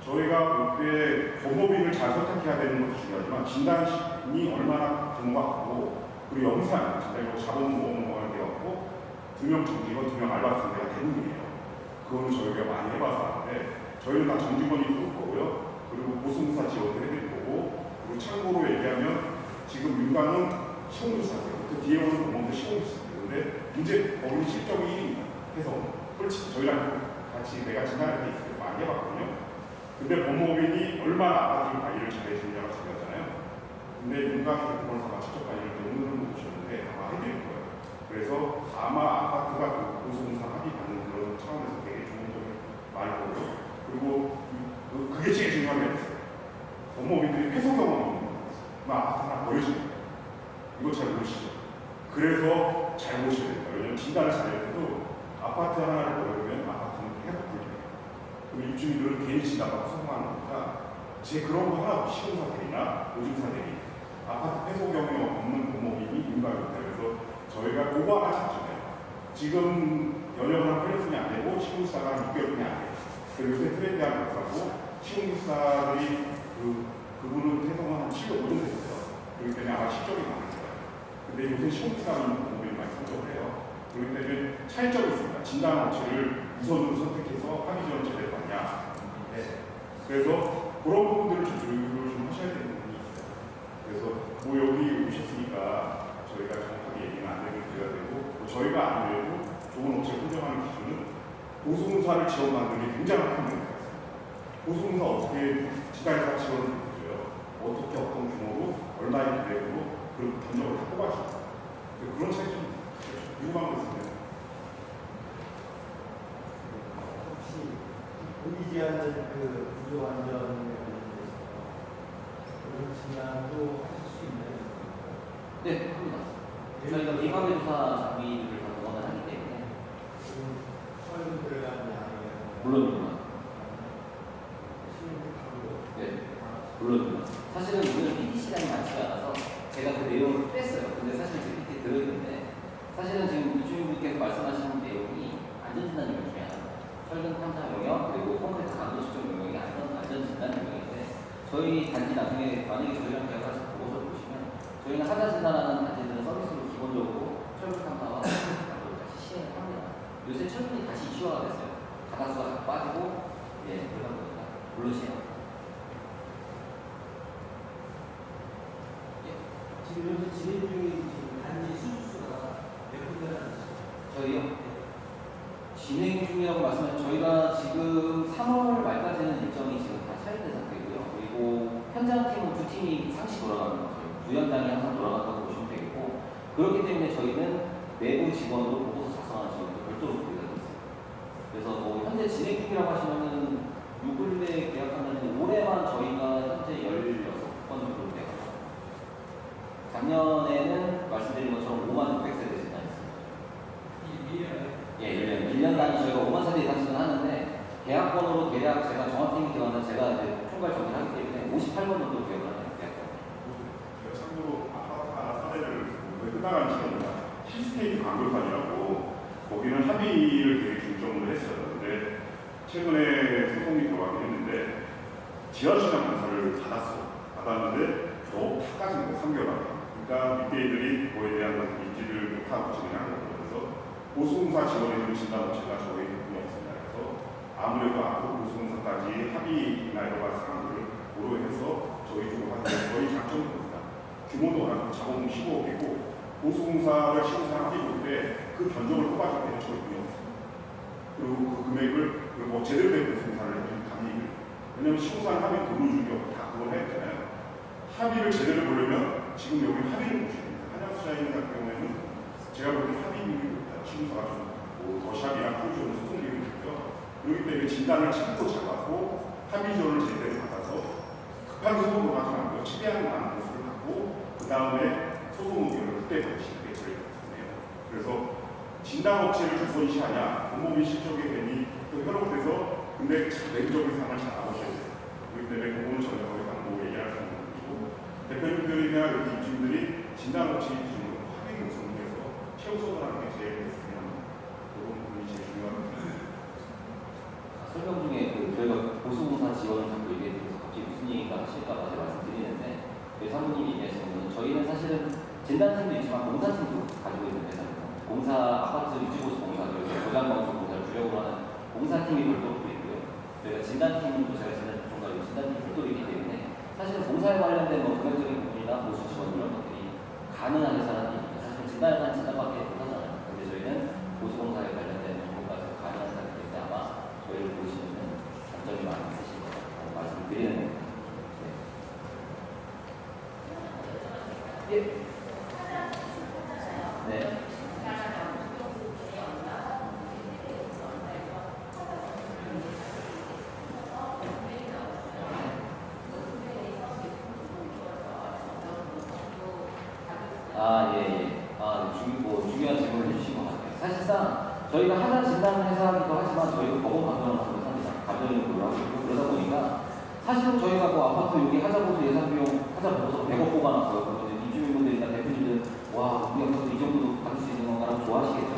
저희가 그때 법무비를 잘 선택해야 되는 것도 중요하지만 진단이 얼마나 정확하고 그리고 영상, 진단이고 자본보험공원을 되었고 2명 정직원, 2명 알바생대가 대부분이에요. 그거는 저희가 많이 해봐서 하는데 저희는 다 정직원이 뽑을 거고요. 그리고 보수공사 지원을 해드릴 거고 그리고 참고로 얘기하면 지금 민간은 시공조사세요. 그 뒤에 오는 공무원도 시공조사세요. 근데 문제 법률 실적이 1위입니다. 해서 솔직히 저희랑 같이 내가 진단할 때 있을 때 많이 해봤거든요. 근데 법무법인이 얼마나 아파트 관리를 잘해주느냐가 중요하잖아요. 근데 민간의 대표권사가 직접 관리를 너무너무 못해주는데 아마 해드릴 거예요. 그래서 아마 아파트가 그 보수공사 합의받는 그런 차원에서 되게 좋은 점이 많이 보고요. 그리고 그게 제일 중요한 게 있어요. 법무법인들이 회소 경험이 있는 거예요. 아파트 하나 보여주는 거예요. 이거 잘 모르시죠? 그래서 잘 보셔야 됩니다. 왜냐면 진단을 잘할 때도 아파트 하나를 보여주면 아파트는 계속 불려요. 그럼 입주민들은 개인 진단받고 소송하는 거니까 제 그런 거 하나도 시공사 대리나 보증사 대리 아파트 폐소 경력 없는 공모인이 인가입니다. 그래서 저희가 그거 하나 잡잖아요. 지금 연령은 한 8년이 안 되고 시공사가 한 6개월이 안 돼요. 그리고 요새 트렌드한 것하고 시공사들이 그분은 태동은 한 7년 5년 됐어요. 그렇기 때문에 아마 실적이 많을 거예요. 근데 요새 시공사는 공모인을 많이 선정을 해요. 그렇기 때문에 차이점이 있습니다. 진단 업체를 우선으로 선택해서 합의 지원을 제대로 받냐. 네. 그래서 그런 부분들을 좀 조율을 좀 하셔야 되는 부분이 있어요. 그래서 뭐 여기 오셨으니까 저희가 정확하게 얘기는 안 되는 문제가 되고 저희가 아무래도 좋은 업체를 선정하는 기준은 보수공사를 지원받는 게 굉장히 큰 문제가 있습니다. 보수공사 어떻게 지자체가 지원을 해줘요? 어떻게 어떤 규모로 얼마의 금액으로 그 견적을 다 뽑아줍니다. 그런 차이점이 있어요. 궁금한 거 있으면 혹시 보이지 않는 그 구조 안전에 관련돼서 그런 진단도 하실 수 있나요? 네, 합니다. 저희가 미가외 조사 장비들을 다 동원을 하기 때문에 설문 들어가는 양이에요. 물론입니다. 시민들하고 네, 물론입니다. 사실은 오늘 PT 시간이 많지 않아서 제가 그 내용을 뺐어요. 근데 사실 제 PT 들어있는데 사실은 지금 이주임님께서 말씀하시는 내용이 안전진단 영역 중에 하나입니다. 철근 탐사 영역 그리고 콘크리트 강도 측정 영역이 안전진단 영역인데 저희 단지 나중에 만약에 저희랑 계약하셔서 보고서 보시면 저희는 하자 진단하는 단지들은 서비스로 기본적으로 철근 탐사와 강도를 같이 시행을 합니다. 요새 철근이 다시 이슈화가 됐어요. 가다수가 다 빠지고 그러다 보니까 물론 시행합니다. 지금 현재 진행 중인 지금 단지 수주수가 몇 군데나 있어요? 저희요? 진행 중이라고 말씀하신 저희가 지금 3월 말까지는 일정이 지금 다 차일된 상태고요. 그리고 현장팀은 두 팀이 상시 돌아가는 거죠. 부현장이 항상 돌아간다고 보시면 되겠고 그렇기 때문에 저희는 내부 직원으로 보고서 작성하는 직원도 별도로 구비되어 있어요. 그래서 뭐 현재 진행 중이라고 하시면은 6일내 계약하면 올해만 저희가 현재 16번 정도 계약합니다. 작년에는 말씀드린 것처럼 5만 600세대 진단했습니다. 1년 단위 저희가 5만 세대 이상 진단하는데 계약번호로 대략 제가 정확히 기억하는 제가 이제 총괄 정리를 하기 때문에 58번 정도 기억을 해요. 제가 참고로 아파트 하나 사례를 끝나가는 시간입니다. 힐스테이트 강도산이라고 거기는 합의를 되게 중점으로 했어요. 근데 최근에 소송이 들어가긴 했는데 지하수장 공사를 받았는데 너무 탁까진 거예요. 3개월 안에. 그러니까 밑에들이 그거에 대한 인지를 못하고 진행하는 거예요. 그래서 보수공사 지원해주는 진단업체가 저희 부분이 없습니다. 그래서 아무래도 앞으로 보수공사까지 합의나 여러 가지 사항들을 고려해서 저희 쪽으로 하는 게 저희 장점이 됩니다. 규모도 많고 자본은 15억이고 보수공사를 시공사 합의 볼 때 그 견적을 뽑아줄 때는 저희 분이 없습니다. 그리고 그 금액을 뭐 제대로 된 보수공사를 해주는 감리를 왜냐하면 시공사는 합의 돈을 주는 게 없고 다 그걸 해야 되잖아요. 합의를 제대로 보려면 지금 여기 합의를 보셔야 됩니다. 한양수자인 같은 경우에는 제가 볼 때 합의율이 높아요. 시공사가 좀뭐 더샵이나 프로지오는 소송 비율이 높죠. 그렇기 때문에 진단을 참고 잡아서 합의 지원을 제대로 받아서 급한 소송으로 하지 않고 최대한 많은 보수를 받고 그 다음에 소송 의견을 그때 거치는 게 저희 같은데요. 그래서 진단업체를 우선시하냐 공모비 실적에 괜히 또 현혹돼서 근데 내부적인 상황을 잘 알아보셔야 돼요. 그렇기 때문에 그거는 전략적인 방법을 얘기할 수 있는 거고 대표님들이나 여기 입주민들이 진단업체 기준으로 합의 우선을 해서 최우선을 하는 게 제일 중요한 그런 부분이 제일 중요합니다. 설명 중에 저희가 보수공사 지원을 자꾸 얘기해드려서 갑자기 무슨 얘기인가 하실까봐 제가 말씀드리는데 저희 사모님이 얘기하시는 거는 저희는 사실은 진단팀도 있지만 공사팀도 가지고 있는 회사입니다. 공사 아파트 유지보수 공사 그리고 고장건설 공사를 주력으로 하는 공사팀이 별도로 있고요. 저희가 진단팀은 또 제가 진단팀과 진단팀이 별도이기 때문에 사실은 공사에 관련된 뭐 금액적인 부분이나 보수 지원 이런 것들이 가능한 회사라는 얘기입니다. 사실 진단에는 진단밖에 못하잖아요. 근데 저희는 보수공사에 관련된 정보까지 가능한 회사이기 때문에 아마 저희를 보시면 장점이 많이 있으실 것 같다고 말씀드리는 겁니다. 네. 네. 중요한 질문을 해주신 것 같아요. 사실상 저희가 하자 진단 회사이기도 하지만 저희도 법원 감정을 하고 합니다. 감정이 불하고 있고 그러다 보니까 사실은 저희가 뭐 아파트 여기 하자 보수 예산 비용 찾아보고서 100억 뽑아놨어요. 그러면 입주민분들이나 대표님들 와 우리 영상도 이 정도도 받을 수 있는 건가라고 좋아하시겠죠.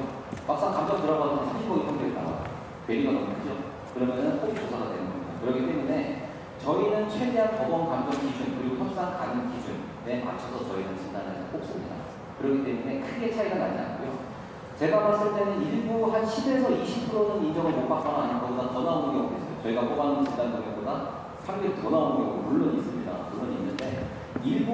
막상 감정 들어가서 30억이 평균했다가 괴리가 너무 크죠. 그러면은 꼭 조사가 되는 겁니다. 그렇기 때문에 저희는 최대한 법원 감정 기준 그리고 협상 가능 기준에 맞춰서 저희는 진단을 꼭 씁니다. 그렇기 때문에 크게 차이가 나지 않고요. 제가 봤을 때는 일부 한 10에서 20%는 인정을 못 받거나 아니면 거기다 더 나오는 경우도 있어요. 저희가 뽑아놓은 진단 금액보다 상당히 더 나오는 경우가 물론 있습니다. 물론 있는데 일부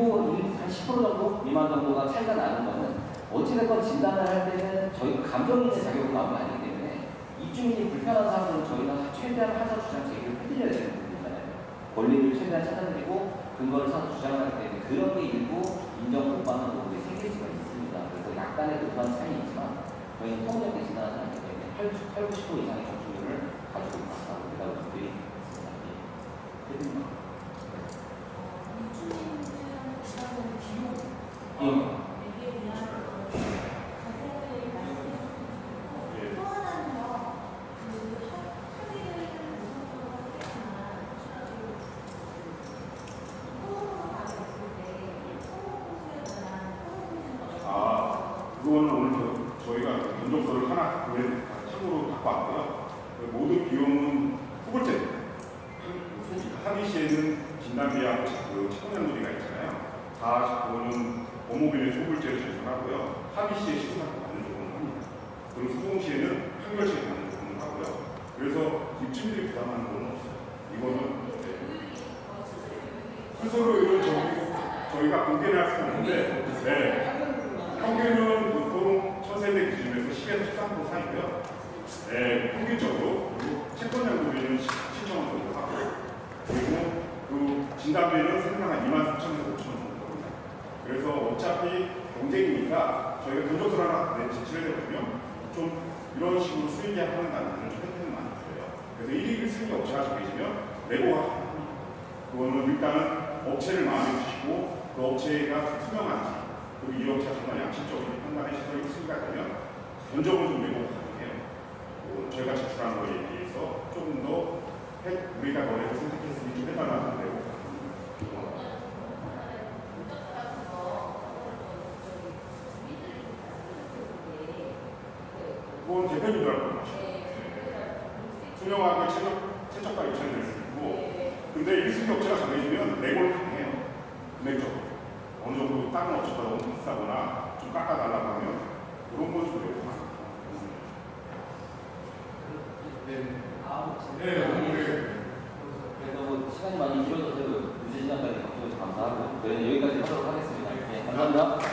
한 10% 정도 미만 정도가 차이가 나는 거는 어찌됐건 진단을 할 때는 저희가 감정 있는 자격으로 나오는 게 아니기 때문에 입주민이 불편한 사항들은 저희가 최대한 하자 주장 제기를 해드려야 되는 부분이잖아요. 권리를 최대한 찾아드리고 근거를 찾아 주장하기 때문에 그런 게 일부 인정 못 받는 부분이 생길 수가 있습니다. 그래서 약간의 그런 차이는 있지만 저희는 통역에 진단하지 않기 때문에 80, 90% 이상의 적중률을 가지고 있다고 대답을 좀 드리겠습니다. 그거는 오늘 저희가 견적서를 하나 참고로 갖고 왔고요. 모든 비용은 후불제입니다. 합의 시에는 진단비하고 채권량도비가 있잖아요. 다 그거는 법무부의 소불제를 제공하고요. 합의 시에 시도사건 받는 조건을 합니다. 그리고 소송 시에는 판결시에 받는 조건을 하고요. 그래서 입주민들이 부담하는 건 없어요. 이거는 스스로 저희가 공개를 할 수는 없는데 평균은 보통 1,300 기준에서 10에서 13% 사이고요. 평균적으로 채권량도비는 7,000원 정도 하고 그리고 그 진단비는 생각한 23,000에서 5,000원 정도 겁니다. 그래서 어차피 경쟁이니까 저희가 견적서를 하나 제출해 드리면 좀 이런 식으로 수익이 하는 단어는 좀 혜택을 많이 드려요. 그래서 1위 1승이 업체가 정해지면 내고가 합니다. 그거는 일단은 업체를 마음에 주시고 그 업체가 투명한지 그리고 이 업체가 정말 양심적인 판단의 시설이 수리가 되면 견적은 좀 내고 가능해요. 저희가 제출한 거에 비해서 조금 더 우리가 거래를 선택했으니 좀 해달라고 내고 그건 대표님들하고 하시죠. 투명하게 최저가 요청이 될 수 있고 근데 1승 업체가 정해지면 내고를 가능해요. 금액적으로. 어느 정도 다른 업체보다 너무 비싸거나 좀 깎아달라고 하면 그런 건 좀 내고 가능해요. 그래서 뭐 시간이 많이 길어져서 유지진단까지 감사하고 저희는 여기까지 하도록 하겠습니다. 감사합니다.